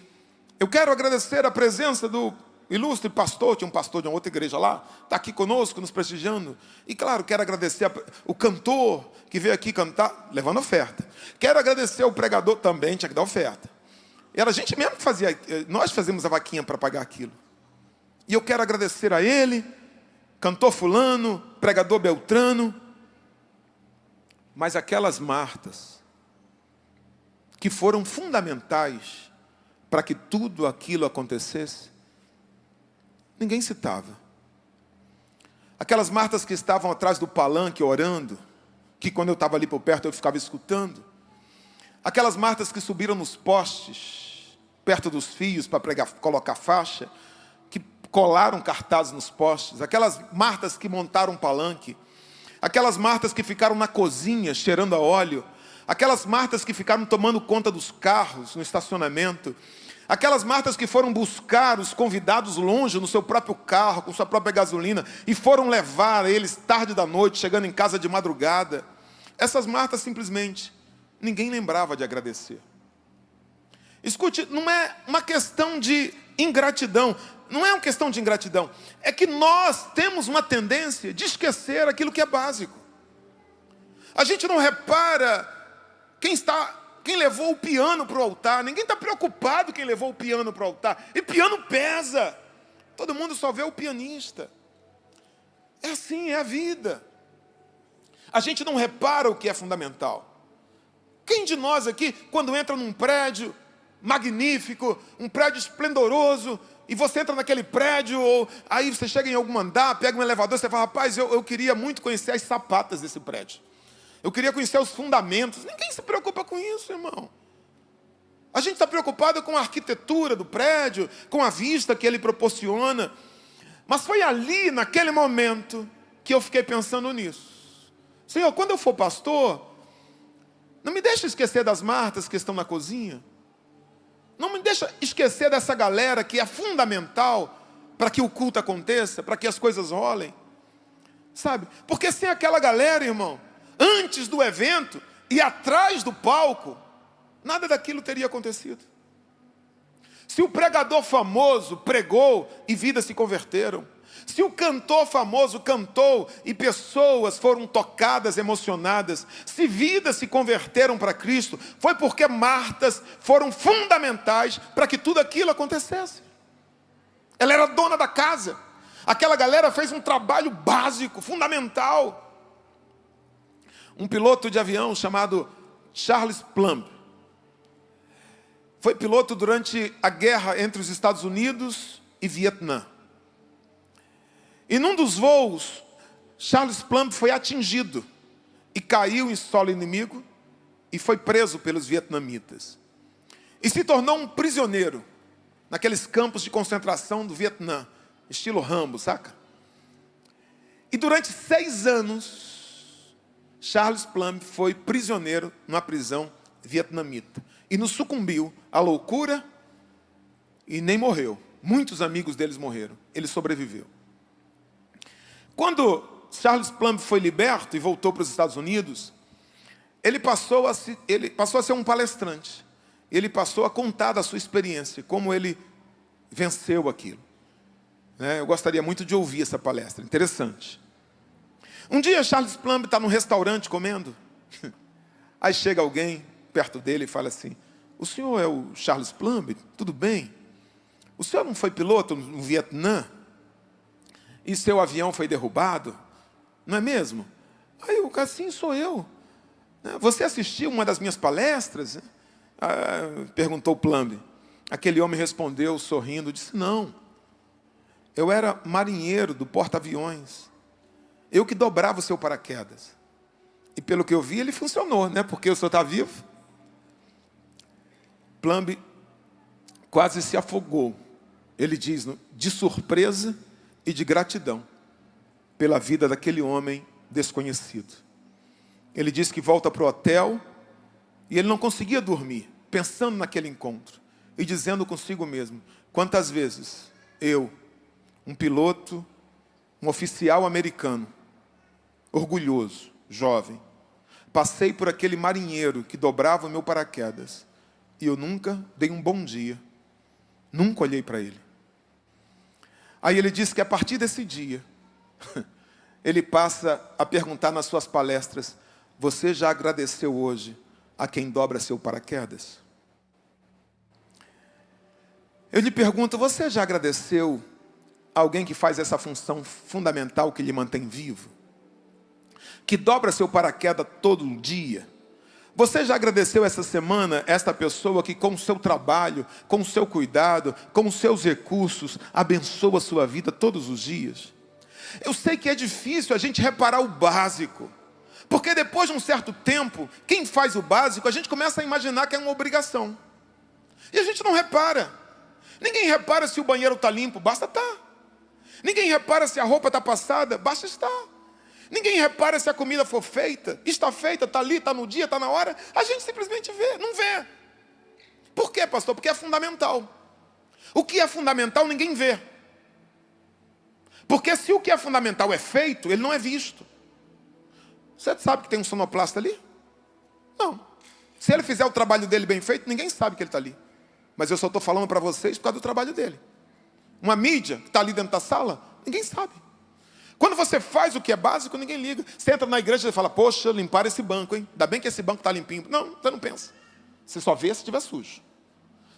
eu quero agradecer a presença do ilustre pastor, tinha um pastor de uma outra igreja lá, está aqui conosco, nos prestigiando. E claro, quero agradecer o cantor que veio aqui cantar, levando oferta. Quero agradecer ao pregador, também tinha que dar oferta. Era a gente mesmo que fazia, nós fazíamos a vaquinha para pagar aquilo. E eu quero agradecer a ele, cantor fulano, pregador beltrano. Mas aquelas Martas, que foram fundamentais para que tudo aquilo acontecesse, ninguém citava. Aquelas Martas que estavam atrás do palanque orando, que quando eu estava ali por perto eu ficava escutando. Aquelas Martas que subiram nos postes, perto dos fios para colocar faixa, que colaram cartazes nos postes. Aquelas Martas que montaram um palanque. Aquelas Martas que ficaram na cozinha cheirando a óleo. Aquelas Martas que ficaram tomando conta dos carros no estacionamento. Aquelas Martas que foram buscar os convidados longe no seu próprio carro, com sua própria gasolina, e foram levar eles tarde da noite, chegando em casa de madrugada. Essas Martas simplesmente ninguém lembrava de agradecer. Escute, não é uma questão de ingratidão. Não é uma questão de ingratidão. É que nós temos uma tendência de esquecer aquilo que é básico. A gente não repara quem levou o piano para o altar. Ninguém está preocupado quem levou o piano para o altar. E piano pesa. Todo mundo só vê o pianista. É assim, é a vida. A gente não repara o que é fundamental. Quem de nós aqui, quando entra num prédio magnífico, um prédio esplendoroso, e você entra naquele prédio, ou aí você chega em algum andar, pega um elevador, você fala, rapaz, eu queria muito conhecer as sapatas desse prédio. Eu queria conhecer os fundamentos. Ninguém se preocupa com isso, irmão. A gente está preocupado com a arquitetura do prédio, com a vista que ele proporciona. Mas foi ali, naquele momento, que eu fiquei pensando nisso. Senhor, quando eu for pastor, não me deixa esquecer das Martas que estão na cozinha. Não me deixa esquecer dessa galera que é fundamental para que o culto aconteça, para que as coisas rolem. Sabe? Porque sem aquela galera, irmão, antes do evento e atrás do palco, nada daquilo teria acontecido. Se o pregador famoso pregou e vidas se converteram, se o cantor famoso cantou e pessoas foram tocadas, emocionadas, se vidas se converteram para Cristo, foi porque Martas foram fundamentais para que tudo aquilo acontecesse. Ela era dona da casa. Aquela galera fez um trabalho básico, fundamental. Um piloto de avião chamado Charles Plumb foi piloto durante a guerra entre os Estados Unidos e Vietnã. E num dos voos, Charles Plumb foi atingido e caiu em solo inimigo e foi preso pelos vietnamitas. E se tornou um prisioneiro naqueles campos de concentração do Vietnã, estilo Rambo, saca? E durante 6 anos, Charles Plumb foi prisioneiro numa prisão vietnamita. E não sucumbiu à loucura e nem morreu. Muitos amigos deles morreram. Ele sobreviveu. Quando Charles Plumb foi liberto e voltou para os Estados Unidos, ele passou a ser um palestrante. Ele passou a contar da sua experiência, como ele venceu aquilo. Eu gostaria muito de ouvir essa palestra, interessante. Um dia Charles Plumb está num restaurante comendo. Aí chega alguém perto dele e fala assim, o senhor é o Charles Plumb? Tudo bem? O senhor não foi piloto no Vietnã? E seu avião foi derrubado? Não é mesmo? Aí o cara, sim, sou eu. Você assistiu uma das minhas palestras? Perguntou Plumb. Aquele homem respondeu, sorrindo, disse, não. Eu era marinheiro do porta-aviões. Eu que dobrava o seu paraquedas. E pelo que eu vi, ele funcionou, né? Porque o senhor está vivo. Plumb quase se afogou. Ele diz, de surpresa e de gratidão pela vida daquele homem desconhecido. Ele diz que volta para o hotel e ele não conseguia dormir, pensando naquele encontro e dizendo consigo mesmo, quantas vezes eu, um piloto, um oficial americano, orgulhoso, jovem, passei por aquele marinheiro que dobrava o meu paraquedas e eu nunca dei um bom dia, nunca olhei para ele. Aí ele diz que a partir desse dia, ele passa a perguntar nas suas palestras, você já agradeceu hoje a quem dobra seu paraquedas? Eu lhe pergunto, você já agradeceu alguém que faz essa função fundamental que lhe mantém vivo, que dobra seu paraquedas todo dia. Você já agradeceu essa semana esta pessoa que com o seu trabalho, com o seu cuidado, com os seus recursos, abençoa a sua vida todos os dias? Eu sei que é difícil a gente reparar o básico, porque depois de um certo tempo, quem faz o básico, a gente começa a imaginar que é uma obrigação. E a gente não repara. Ninguém repara se o banheiro está limpo, basta estar. Ninguém repara se a roupa está passada, basta estar. Ninguém repara se a comida for feita, está feita, está ali, está no dia, está na hora. A gente simplesmente vê, não vê. Por quê, pastor? Porque é fundamental. O que é fundamental ninguém vê. Porque se o que é fundamental é feito, ele não é visto. Você sabe que tem um sonoplasta ali? Não. Se ele fizer o trabalho dele bem feito, ninguém sabe que ele está ali. Mas eu só estou falando para vocês por causa do trabalho dele. Uma mídia que está ali dentro da sala, ninguém sabe. Quando você faz o que é básico, ninguém liga. Você entra na igreja e fala, poxa, limparam esse banco, hein? Ainda bem que esse banco está limpinho. Não, você não pensa. Você só vê se estiver sujo.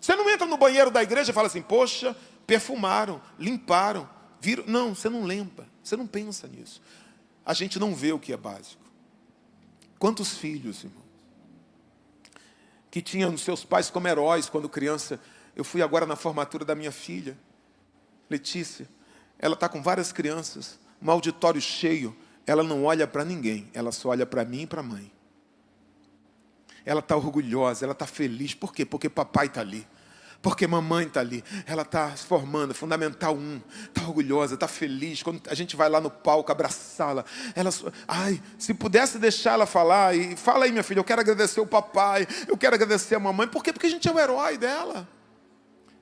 Você não entra no banheiro da igreja e fala assim, poxa, perfumaram, limparam, viram. Não, você não lembra. Você não pensa nisso. A gente não vê o que é básico. Quantos filhos, irmão, que tinham seus pais como heróis quando criança. Eu fui agora na formatura da minha filha, Letícia. Ela está com várias crianças, um auditório cheio. Ela não olha para ninguém, ela só olha para mim e para a mãe. Ela está orgulhosa, ela está feliz. Por quê? Porque papai está ali. Porque mamãe está ali. Ela está se formando, Fundamental 1. Está orgulhosa, está feliz. Quando a gente vai lá no palco abraçá-la, ela... Ai, se pudesse deixar ela falar. E fala aí, minha filha, eu quero agradecer o papai. Eu quero agradecer a mamãe. Por quê? Porque a gente é o herói dela.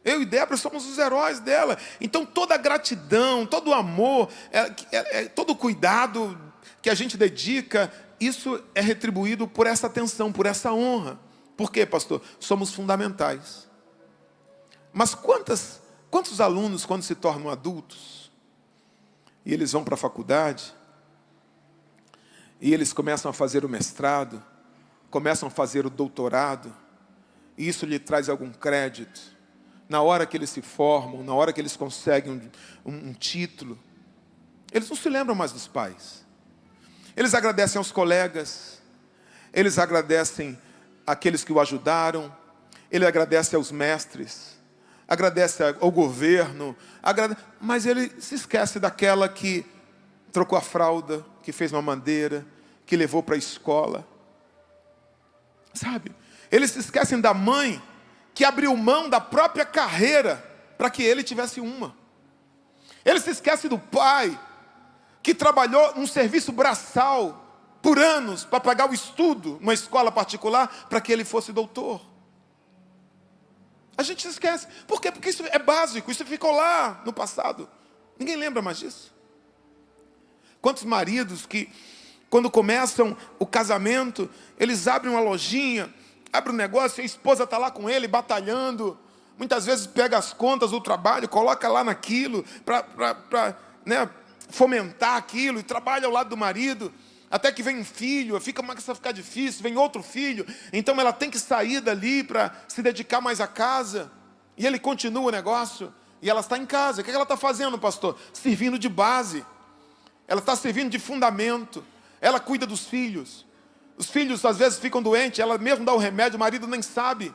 Eu e Débora somos os heróis dela. Então toda a gratidão, todo o amor, todo o cuidado que a gente dedica, isso é retribuído por essa atenção, por essa honra. Por quê, pastor? Somos fundamentais. Mas quantos alunos, quando se tornam adultos, e eles vão para a faculdade, e eles começam a fazer o mestrado, começam a fazer o doutorado, e isso lhe traz algum crédito, na hora que eles se formam, na hora que eles conseguem um título, eles não se lembram mais dos pais. Eles agradecem aos colegas, eles agradecem àqueles que o ajudaram, ele agradece aos mestres, agradece ao governo, mas ele se esquece daquela que trocou a fralda, que fez uma madeira, que levou para a escola. Sabe? Eles se esquecem da mãe que abriu mão da própria carreira para que ele tivesse uma. Eles se esquecem do pai que trabalhou num serviço braçal por anos para pagar o estudo numa escola particular para que ele fosse doutor. A gente se esquece. Por quê? Porque isso é básico, isso ficou lá no passado. Ninguém lembra mais disso. Quantos maridos que, quando começam o casamento, eles abrem uma lojinha, abrem um negócio, e a esposa está lá com ele, batalhando. Muitas vezes pega as contas do trabalho, coloca lá naquilo, para fomentar aquilo, e trabalha ao lado do marido. Até que vem um filho, começa a ficar difícil, vem outro filho. Então ela tem que sair dali para se dedicar mais à casa. E ele continua o negócio. E ela está em casa. O que ela está fazendo, pastor? Servindo de base. Ela está servindo de fundamento. Ela cuida dos filhos. Os filhos às vezes ficam doentes, ela mesmo dá o remédio, o marido nem sabe.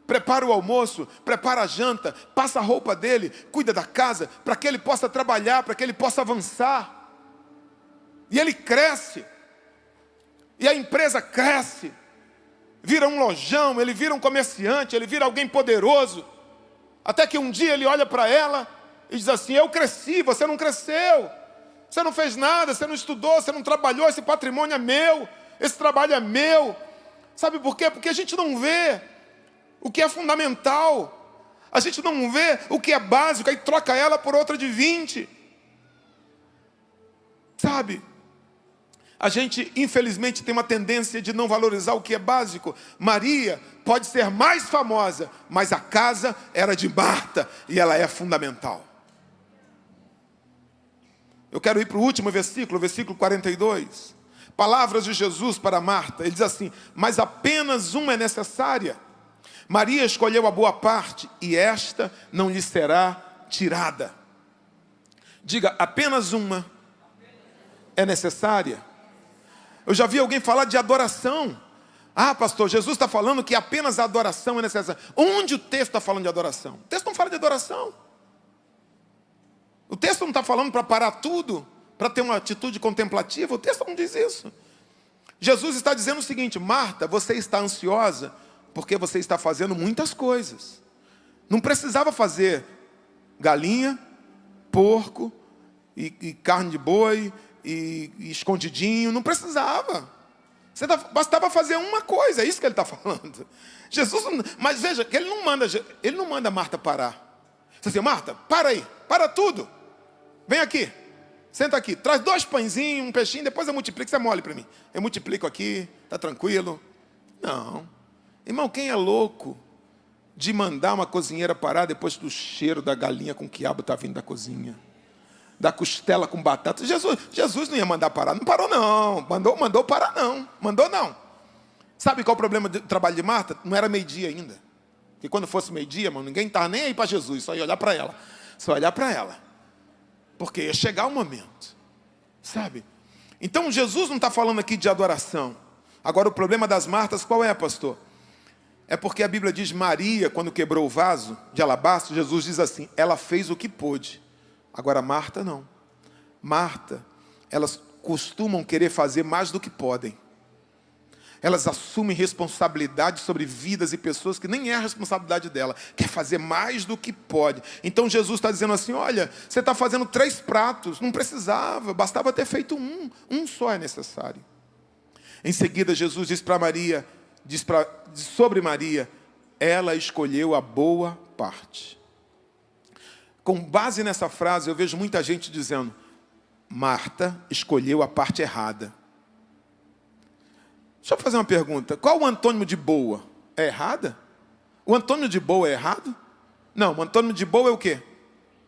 Prepara o almoço, prepara a janta, passa a roupa dele, cuida da casa, para que ele possa trabalhar, para que ele possa avançar. E ele cresce, e a empresa cresce, vira um lojão, ele vira um comerciante, ele vira alguém poderoso, até que um dia ele olha para ela e diz assim, eu cresci, você não cresceu, você não fez nada, você não estudou, você não trabalhou, esse patrimônio é meu, esse trabalho é meu. Sabe por quê? Porque a gente não vê o que é fundamental, a gente não vê o que é básico, aí troca ela por outra de 20. Sabe? A gente, infelizmente, tem uma tendência de não valorizar o que é básico. Maria pode ser mais famosa, mas a casa era de Marta e ela é fundamental. Eu quero ir para o último versículo, versículo 42. Palavras de Jesus para Marta. Ele diz assim, mas apenas uma é necessária. Maria escolheu a boa parte e esta não lhe será tirada. Diga, apenas uma é necessária. Eu já vi alguém falar de adoração. Ah, pastor, Jesus está falando que apenas a adoração é necessária. Onde o texto está falando de adoração? O texto não fala de adoração. O texto não está falando para parar tudo, para ter uma atitude contemplativa. O texto não diz isso. Jesus está dizendo o seguinte: Marta, você está ansiosa porque você está fazendo muitas coisas. Não precisava fazer galinha, porco, e carne de boi, e escondidinho. Não precisava. Bastava fazer uma coisa. É isso que ele está falando. Jesus, mas veja, que ele não manda Marta parar. Você diz assim: Marta, para aí, para tudo. Vem aqui, senta aqui, traz 2 pãezinhos, um peixinho, depois eu multiplico, você mole para mim. Eu multiplico aqui, está tranquilo. Não. Irmão, quem é louco de mandar uma cozinheira parar depois do cheiro da galinha com quiabo está vindo da cozinha? Da costela com batata. Jesus não ia mandar parar. Não parou não. Mandou parar não. Mandou não. Sabe qual é o problema do trabalho de Marta? Não era meio-dia ainda. Porque quando fosse meio-dia, irmão, ninguém estava nem aí para Jesus. Só ia olhar para ela. Só olhar para ela. Porque ia chegar o momento. Sabe? Então Jesus não está falando aqui de adoração. Agora o problema das Martas qual é, pastor? É porque a Bíblia diz: Maria, quando quebrou o vaso de alabastro, Jesus diz assim: ela fez o que pôde. Agora Marta não. Marta, elas costumam querer fazer mais do que podem. Elas assumem responsabilidade sobre vidas e pessoas que nem é a responsabilidade dela. Quer fazer mais do que pode. Então Jesus está dizendo assim: olha, você está fazendo 3 pratos, não precisava, bastava ter feito um só é necessário. Em seguida Jesus diz para Maria, sobre Maria, ela escolheu a boa parte. Com base nessa frase, eu vejo muita gente dizendo: Marta escolheu a parte errada. Deixa eu fazer uma pergunta. Qual o antônimo de boa? É errada? O antônimo de boa é errado? Não, o antônimo de boa é o quê?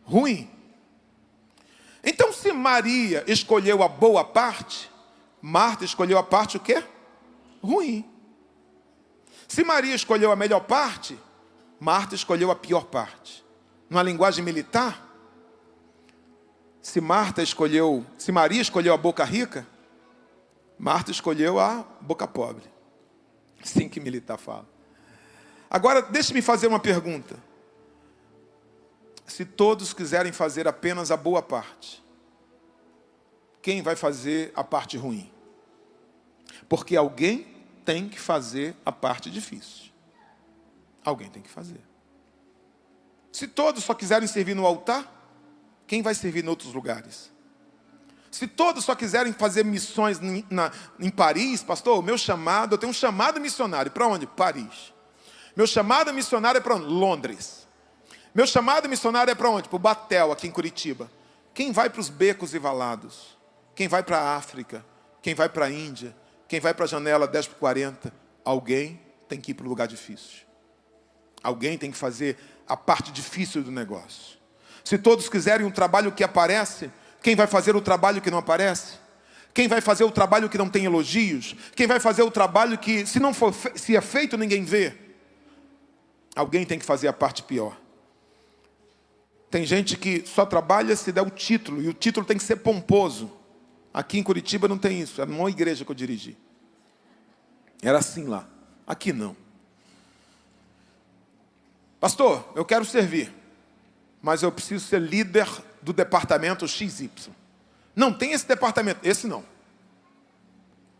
Ruim. Então, se Maria escolheu a boa parte, Marta escolheu a parte o quê? Ruim. Se Maria escolheu a melhor parte, Marta escolheu a pior parte. Numa linguagem militar, se Maria escolheu a boca rica, Marta escolheu a boca pobre. Assim que militar fala. Agora, deixe-me fazer uma pergunta. Se todos quiserem fazer apenas a boa parte, quem vai fazer a parte ruim? Porque alguém tem que fazer a parte difícil. Alguém tem que fazer. Se todos só quiserem servir no altar, quem vai servir em outros lugares? Se todos só quiserem fazer missões em Paris, pastor, o meu chamado, eu tenho um chamado missionário. Para onde? Paris. Meu chamado missionário é para onde? Londres. Meu chamado missionário é para onde? Para o Batel, aqui em Curitiba. Quem vai para os becos e valados? Quem vai para a África? Quem vai para a Índia? Quem vai para a janela 10/40? Alguém tem que ir para o lugar difícil. Alguém tem que fazer a parte difícil do negócio. Se todos quiserem um trabalho que aparece, quem vai fazer o trabalho que não aparece? Quem vai fazer o trabalho que não tem elogios? Quem vai fazer o trabalho que, se é feito, ninguém vê? Alguém tem que fazer a parte pior. Tem gente que só trabalha se der o título, e o título tem que ser pomposo. Aqui em Curitiba não tem isso, era uma igreja que eu dirigi. Era assim lá. Aqui não. Pastor, eu quero servir, mas eu preciso ser líder do departamento XY. Não, tem esse departamento, esse não.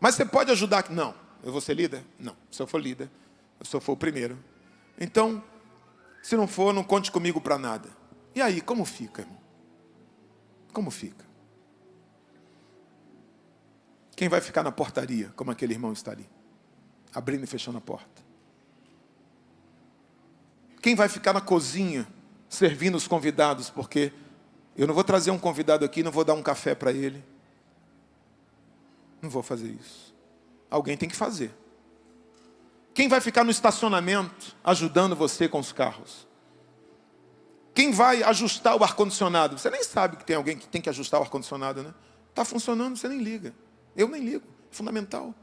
Mas você pode ajudar aqui? Não. Eu vou ser líder? Não. Se eu for líder, se eu for o primeiro. Então, se não for, não conte comigo para nada. E aí, como fica, irmão? Como fica? Quem vai ficar na portaria, como aquele irmão está ali? Abrindo e fechando a porta. Quem vai ficar na cozinha, servindo os convidados, porque eu não vou trazer um convidado aqui, não vou dar um café para ele. Não vou fazer isso. Alguém tem que fazer. Quem vai ficar no estacionamento, ajudando você com os carros? Quem vai ajustar o ar-condicionado? Você nem sabe que tem alguém que tem que ajustar o ar-condicionado, né? Está funcionando, você nem liga. Eu nem ligo, é fundamental.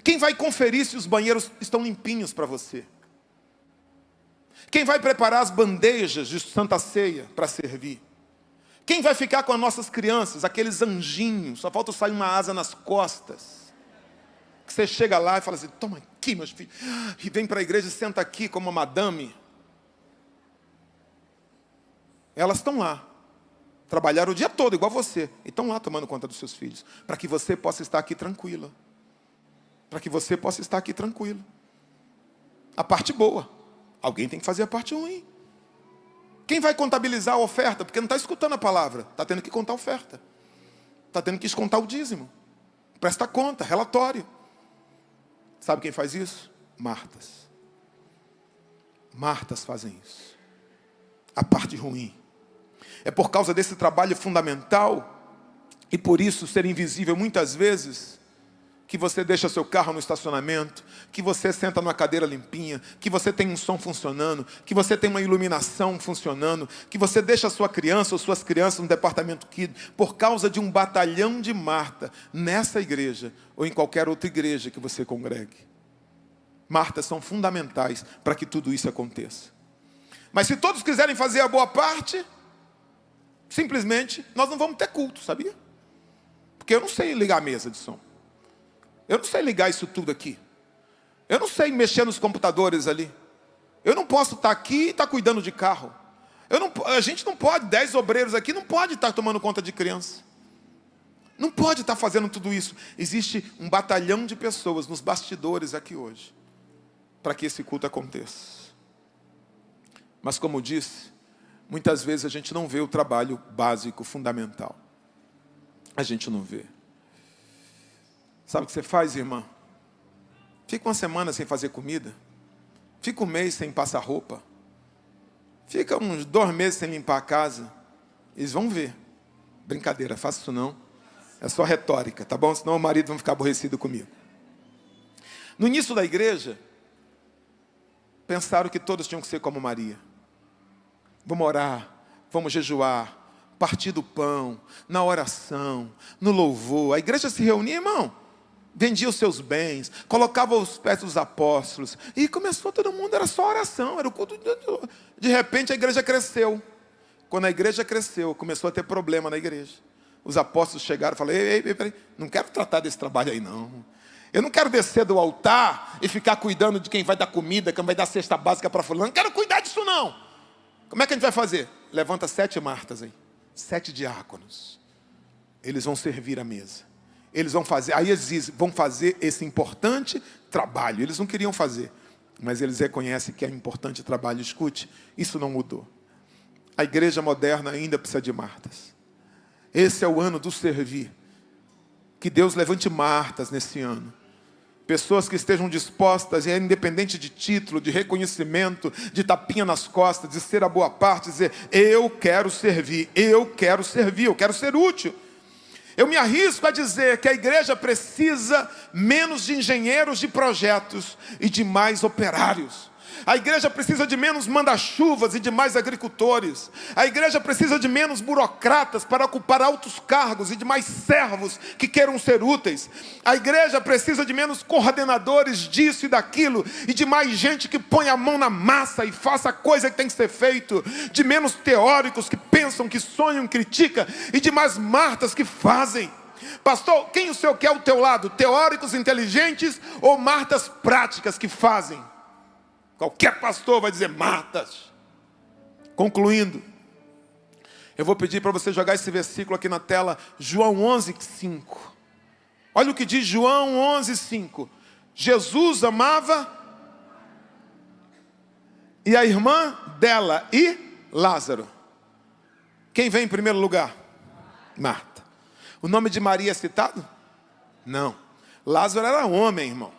Quem vai conferir se os banheiros estão limpinhos para você? Quem vai preparar as bandejas de Santa Ceia para servir? Quem vai ficar com as nossas crianças? Aqueles anjinhos, só falta sair uma asa nas costas. Que você chega lá e fala assim, toma aqui, meus filhos. E vem para a igreja e senta aqui como uma madame. Elas estão lá. Trabalharam o dia todo, igual você. E estão lá tomando conta dos seus filhos. Para que você possa estar aqui tranquila. Para que você possa estar aqui tranquilo. A parte boa. Alguém tem que fazer a parte ruim. Quem vai contabilizar a oferta? Porque não está escutando a palavra. Está tendo que contar a oferta. Está tendo que descontar o dízimo. Presta conta, relatório. Sabe quem faz isso? Martas. Martas fazem isso. A parte ruim. É por causa desse trabalho fundamental e por isso ser invisível muitas vezes que você deixa seu carro no estacionamento, que você senta numa cadeira limpinha, que você tem um som funcionando, que você tem uma iluminação funcionando, que você deixa a sua criança ou suas crianças no departamento Kids, por causa de um batalhão de Marta, nessa igreja ou em qualquer outra igreja que você congregue. Martas são fundamentais para que tudo isso aconteça. Mas se todos quiserem fazer a boa parte, simplesmente nós não vamos ter culto, sabia? Porque eu não sei ligar a mesa de som. Eu não sei ligar isso tudo aqui. Eu não sei mexer nos computadores ali. Eu não posso estar aqui e estar cuidando de carro. A gente não pode, 10 obreiros aqui, não pode estar tomando conta de criança. Não pode estar fazendo tudo isso. Existe um batalhão de pessoas nos bastidores aqui hoje, para que esse culto aconteça. Mas como eu disse, muitas vezes a gente não vê o trabalho básico, fundamental. A gente não vê. Sabe o que você faz, irmã? Fica uma semana sem fazer comida. Fica um mês sem passar roupa. Fica uns 2 meses sem limpar a casa. Eles vão ver. Brincadeira, faça isso não. É só retórica, tá bom? Senão o marido vai ficar aborrecido comigo. No início da igreja, pensaram que todos tinham que ser como Maria. Vamos orar, vamos jejuar, partir do pão, na oração, no louvor. A igreja se reunia, irmão. Vendia os seus bens, colocava os pés dos apóstolos. E começou todo mundo, era só oração, era o culto. De repente a igreja cresceu. Quando a igreja cresceu, começou a ter problema na igreja. Os apóstolos chegaram e falaram, ei, peraí, não quero tratar desse trabalho aí não. Eu não quero descer do altar e ficar cuidando de quem vai dar comida, quem vai dar cesta básica para fulano. Não quero cuidar disso não. Como é que a gente vai fazer? Levanta 7 Martas aí. 7 diáconos. Eles vão servir a mesa. Eles vão fazer, aí eles dizem, vão fazer esse importante trabalho. Eles não queriam fazer, mas eles reconhecem que é um importante trabalho. Escute, isso não mudou. A igreja moderna ainda precisa de Martas. Esse é o ano do servir. Que Deus levante Martas nesse ano. Pessoas que estejam dispostas, independente de título, de reconhecimento, de tapinha nas costas, de ser a boa parte, dizer, eu quero servir, eu quero servir, eu quero ser útil. Eu me arrisco a dizer que a igreja precisa menos de engenheiros de projetos e de mais operários. A igreja precisa de menos manda-chuvas e de mais agricultores. A igreja precisa de menos burocratas para ocupar altos cargos e de mais servos que queiram ser úteis. A igreja precisa de menos coordenadores disso e daquilo e de mais gente que põe a mão na massa e faça a coisa que tem que ser feito. De menos teóricos que pensam, que sonham, criticam e de mais Martas que fazem. Pastor, quem o senhor quer ao teu lado? Teóricos inteligentes ou Martas práticas que fazem? Qualquer pastor vai dizer Martas. Concluindo, eu vou pedir para você jogar esse versículo aqui na tela, João 11:5. Olha o que diz João 11:5. Jesus amava e a irmã dela e Lázaro. Quem vem em primeiro lugar? Marta. O nome de Maria é citado? Não. Lázaro era homem, irmão.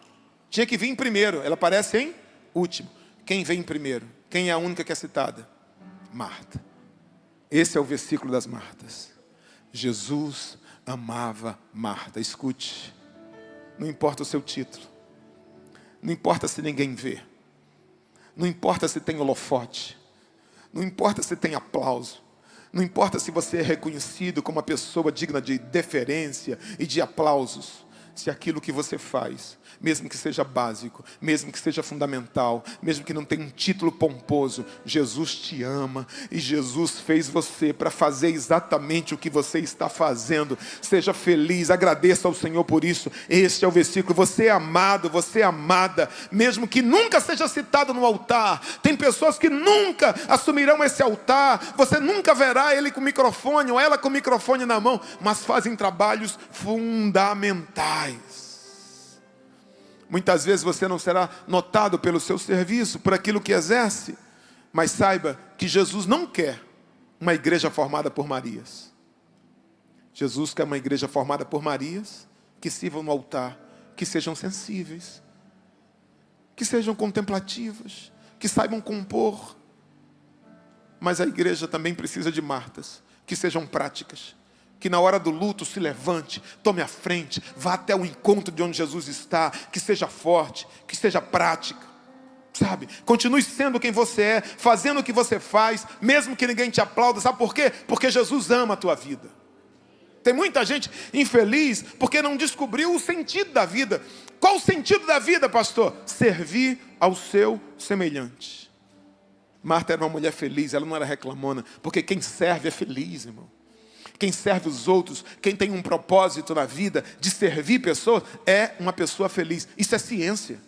Tinha que vir em primeiro. Ela aparece em último. Quem vem primeiro? Quem é a única que é citada? Marta. Esse é o versículo das Martas. Jesus amava Marta. Escute. Não importa o seu título. Não importa se ninguém vê. Não importa se tem holofote. Não importa se tem aplauso. Não importa se você é reconhecido como uma pessoa digna de deferência e de aplausos. se aquilo que você faz, mesmo que seja básico, mesmo que seja fundamental, mesmo que não tenha um título pomposo, Jesus te ama e Jesus fez você para fazer exatamente o que você está fazendo. Seja feliz, agradeça ao Senhor por isso. Este é o versículo: você é amado, você é amada, mesmo que nunca seja citado no altar. Tem pessoas que nunca assumirão esse altar, você nunca verá ele com o microfone ou ela com o microfone na mão, mas fazem trabalhos fundamentais. Muitas vezes você não será notado pelo seu serviço, por aquilo que exerce, mas saiba que Jesus não quer uma igreja formada por Marias. Jesus quer uma igreja formada por Marias, que sirvam no altar, que sejam sensíveis, que sejam contemplativas, que saibam compor. Mas a igreja também precisa de Martas, que sejam práticas, que na hora do luto se levante, tome a frente, vá até o encontro de onde Jesus está, que seja forte, que seja prática, sabe? Continue sendo quem você é, fazendo o que você faz, mesmo que ninguém te aplauda. Sabe por quê? Porque Jesus ama a tua vida. Tem muita gente infeliz porque não descobriu o sentido da vida. Qual o sentido da vida, pastor? Servir ao seu semelhante. Marta era uma mulher feliz, ela não era reclamona, porque quem serve é feliz, irmão. Quem serve os outros, quem tem um propósito na vida de servir pessoas, é uma pessoa feliz. Isso é ciência.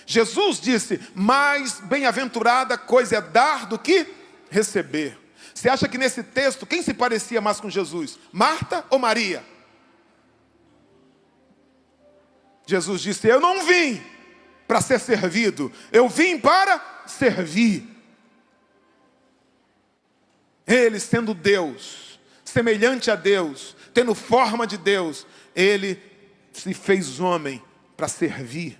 Jesus disse: mais bem-aventurada coisa é dar do que receber. Você acha que nesse texto, quem se parecia mais com Jesus? Marta ou Maria? Jesus disse: eu não vim para ser servido, eu vim para servir. Ele, sendo Deus, semelhante a Deus, tendo forma de Deus, ele se fez homem para servir.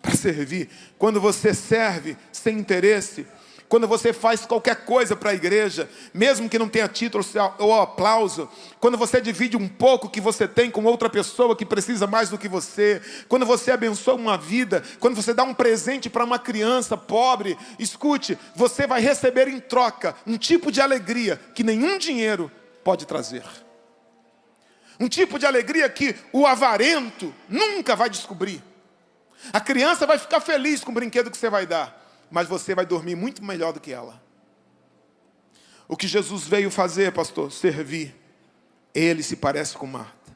Para servir. Quando você serve sem interesse, quando você faz qualquer coisa para a igreja, mesmo que não tenha título ou aplauso, quando você divide um pouco que você tem com outra pessoa que precisa mais do que você, quando você abençoa uma vida, quando você dá um presente para uma criança pobre, escute, você vai receber em troca um tipo de alegria que nenhum dinheiro pode trazer. Um tipo de alegria que o avarento nunca vai descobrir. A criança vai ficar feliz com o brinquedo que você vai dar, mas você vai dormir muito melhor do que ela. O que Jesus veio fazer, pastor? Servir. Ele se parece com Marta.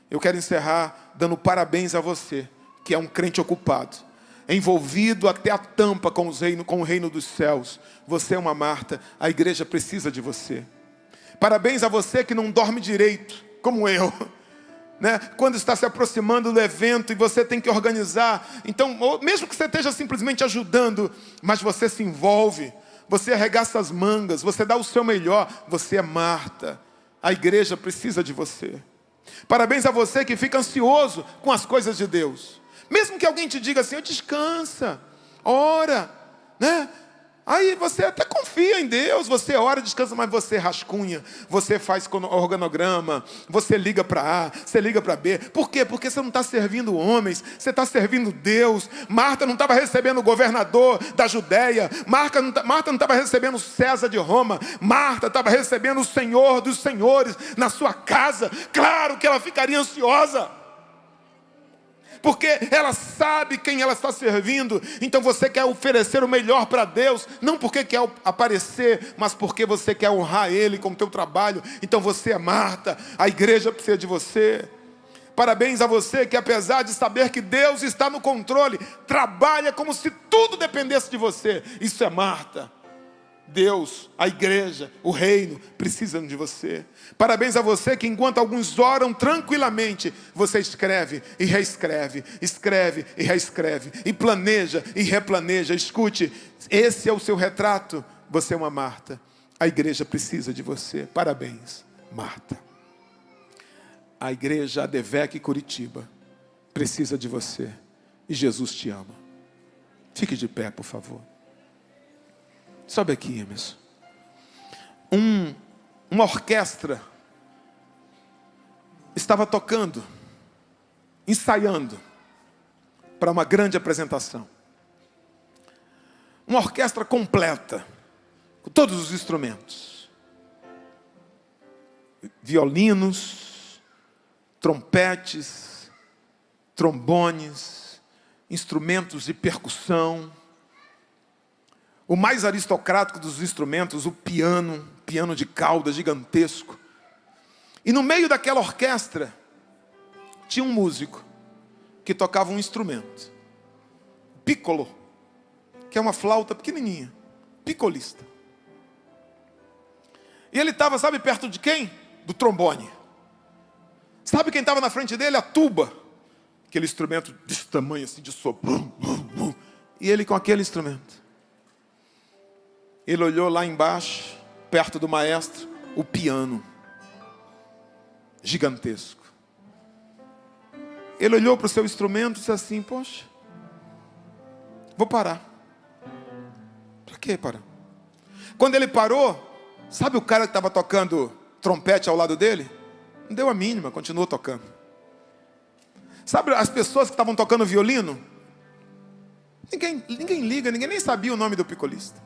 Eu quero encerrar dando parabéns a você, que é um crente ocupado, envolvido até a tampa com o reino dos céus. Você é uma Marta, a igreja precisa de você. Parabéns a você que não dorme direito, como eu, né? Quando está se aproximando do evento e você tem que organizar, então, mesmo que você esteja simplesmente ajudando, mas você se envolve, você arregaça as mangas, você dá o seu melhor. Você é Marta, a igreja precisa de você. Parabéns a você que fica ansioso com as coisas de Deus, mesmo que alguém te diga assim: descansa, ora, né? Aí você até confia em Deus, você ora, descansa, mas você rascunha, você faz organograma, você liga para A, você liga para B. Por quê? Porque você não está servindo homens, você está servindo Deus. Marta não estava recebendo o governador da Judéia, Marta não estava recebendo César de Roma, Marta estava recebendo o Senhor dos Senhores na sua casa. Claro que ela ficaria ansiosa, porque ela sabe quem ela está servindo. Então você quer oferecer o melhor para Deus, não porque quer aparecer, mas porque você quer honrar Ele com o teu trabalho. Então você é Marta, a igreja precisa de você. Parabéns a você que, apesar de saber que Deus está no controle, trabalha como se tudo dependesse de você. Isso é Marta. Deus, a igreja, o reino precisam de você. Parabéns a você que, enquanto alguns oram tranquilamente, você escreve e reescreve, escreve e reescreve, e planeja e replaneja. Escute, esse é o seu retrato. Você é uma Marta, a igreja precisa de você. Parabéns, Marta. A igreja ADVEC Curitiba precisa de você, e Jesus te ama. Fique de pé, por favor. Sobe aqui, Emerson. Uma orquestra estava tocando, ensaiando para uma grande apresentação. Uma orquestra completa, com todos os instrumentos. Violinos, trompetes, trombones, instrumentos de percussão. O mais aristocrático dos instrumentos, o piano, piano de cauda gigantesco. E no meio daquela orquestra, tinha um músico que tocava um instrumento. Piccolo, que é uma flauta pequenininha. Piccolista. E ele estava, sabe perto de quem? Do trombone. Sabe quem estava na frente dele? A tuba. Aquele instrumento desse tamanho assim, de sopro. E ele com aquele instrumento. Ele olhou lá embaixo, perto do maestro, o piano. Gigantesco. Ele olhou para o seu instrumento e disse assim, poxa, vou parar. Para que parar? Quando ele parou, sabe o cara que estava tocando trompete ao lado dele? Não deu a mínima, continuou tocando. Sabe as pessoas que estavam tocando violino? Ninguém liga, ninguém nem sabia o nome do picolista.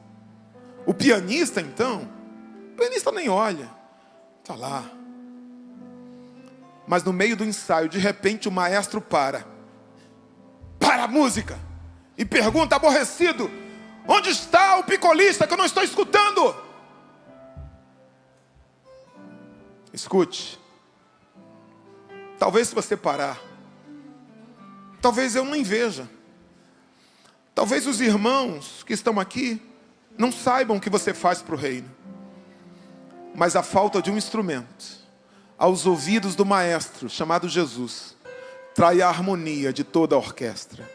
O pianista, então, o pianista nem olha. Está lá. Mas no meio do ensaio, de repente o maestro para a música e pergunta aborrecido, onde está o picolista que eu não estou escutando? Escute. Talvez se você parar, talvez eu nem veja. Talvez os irmãos que estão aqui não saibam o que você faz para o reino. Mas a falta de um instrumento aos ouvidos do maestro, chamado Jesus, trai a harmonia de toda a orquestra.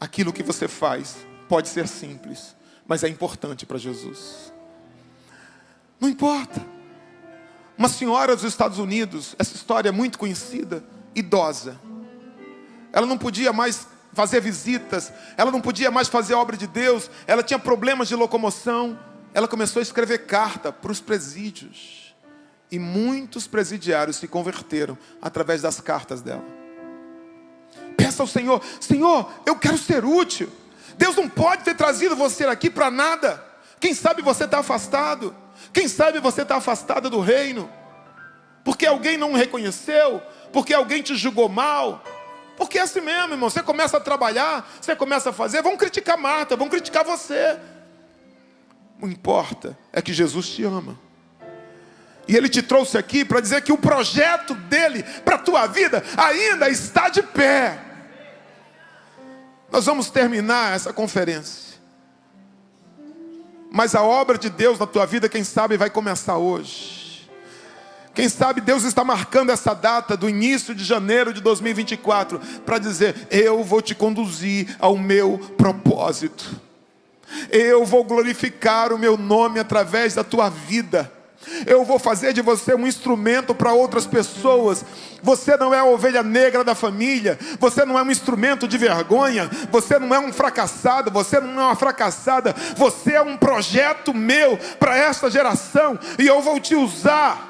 Aquilo que você faz pode ser simples, mas é importante para Jesus. Não importa. Uma senhora dos Estados Unidos, essa história é muito conhecida, idosa. Ela não podia mais fazer visitas, ela não podia mais fazer a obra de Deus, ela tinha problemas de locomoção. Ela começou a escrever carta para os presídios. E muitos presidiários se converteram através das cartas dela. Peça ao Senhor, Senhor, eu quero ser útil. Deus não pode ter trazido você aqui para nada. Quem sabe você está afastado. Quem sabe você está afastada do reino. Porque alguém não reconheceu. Porque alguém te julgou mal. Porque é assim mesmo, irmão. Você começa a trabalhar, você começa a fazer. Vão criticar Marta, vão criticar você. Não importa, é que Jesus te ama. E Ele te trouxe aqui para dizer que o projeto dEle para a tua vida ainda está de pé. Nós vamos terminar essa conferência. Mas a obra de Deus na tua vida, quem sabe, vai começar hoje. Quem sabe Deus está marcando essa data do início de janeiro de 2024 para dizer, eu vou te conduzir ao meu propósito. Eu vou glorificar o meu nome através da tua vida. Eu vou fazer de você um instrumento para outras pessoas. Você não é a ovelha negra da família. Você não é um instrumento de vergonha. Você não é um fracassado. Você não é uma fracassada. Você é um projeto meu para esta geração. E eu vou te usar.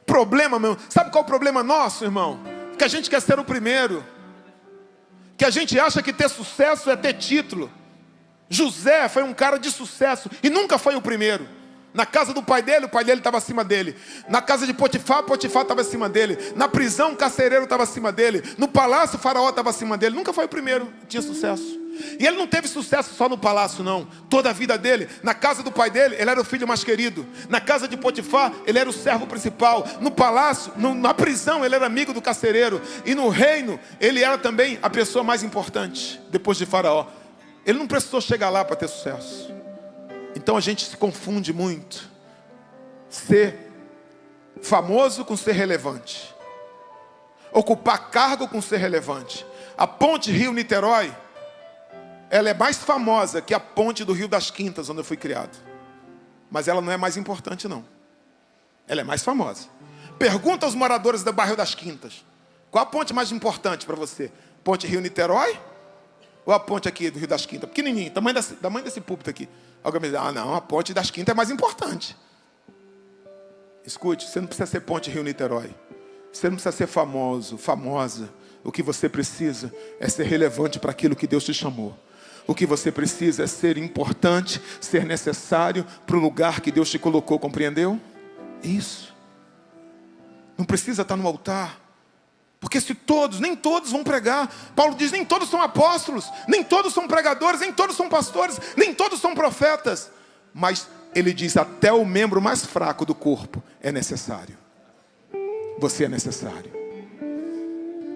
Problema, meu. Sabe qual é o problema nosso, irmão? Que a gente quer ser o primeiro. Que a gente acha que ter sucesso é ter título. José foi um cara de sucesso e nunca foi o primeiro. Na casa do pai dele, o pai dele estava acima dele. Na casa de Potifar, Potifar estava acima dele. Na prisão, o carcereiro estava acima dele. No palácio, o faraó estava acima dele. Nunca foi o primeiro, tinha sucesso. E ele não teve sucesso só no palácio, não. Toda a vida dele, na casa do pai dele, ele era o filho mais querido. Na casa de Potifar, ele era o servo principal. No palácio, na prisão, ele era amigo do carcereiro. E no reino, ele era também a pessoa mais importante, depois de faraó. Ele não precisou chegar lá para ter sucesso. Então a gente se confunde muito. Ser famoso com ser relevante. Ocupar cargo com ser relevante. A ponte Rio-Niterói, ela é mais famosa que a ponte do Rio das Quintas, onde eu fui criado. Mas ela não é mais importante, não. Ela é mais famosa. Pergunta aos moradores do bairro das Quintas. Qual a ponte mais importante para você? Ponte Rio-Niterói? Ou a ponte aqui do Rio das Quintas? Pequenininho, tamanho desse púlpito aqui. Alguém me diz, não, a ponte das Quintas é mais importante. Escute, você não precisa ser ponte Rio-Niterói. Você não precisa ser famoso, famosa. O que você precisa é ser relevante para aquilo que Deus te chamou. O que você precisa é ser importante, ser necessário para o lugar que Deus te colocou, compreendeu? Isso. Não precisa estar no altar. Porque se todos, nem todos vão pregar. Paulo diz, nem todos são apóstolos, nem todos são pregadores, nem todos são pastores, nem todos são profetas. Mas ele diz, até o membro mais fraco do corpo é necessário. Você é necessário.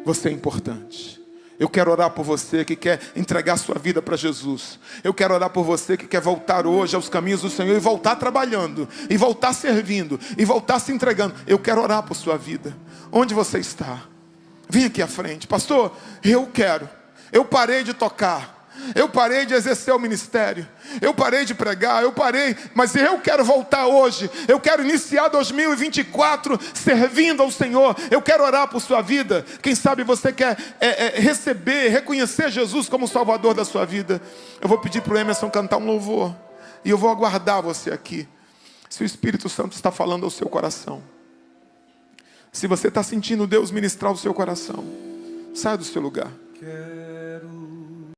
Você é importante. Eu quero orar por você que quer entregar sua vida para Jesus. Eu quero orar por você que quer voltar hoje aos caminhos do Senhor e voltar trabalhando, e voltar servindo, e voltar se entregando. Eu quero orar por sua vida. Onde você está? Vem aqui à frente. Pastor, eu quero. Eu parei de tocar. Eu parei de exercer o ministério. Eu parei de pregar. Eu parei. Mas eu quero voltar hoje. Eu quero iniciar 2024 servindo ao Senhor. Eu quero orar por sua vida. Quem sabe você quer receber, reconhecer Jesus como o Salvador da sua vida. Eu vou pedir para o Emerson cantar um louvor. E eu vou aguardar você aqui. Se o Espírito Santo está falando ao seu coração. Se você está sentindo Deus ministrar o seu coração, saia do seu lugar.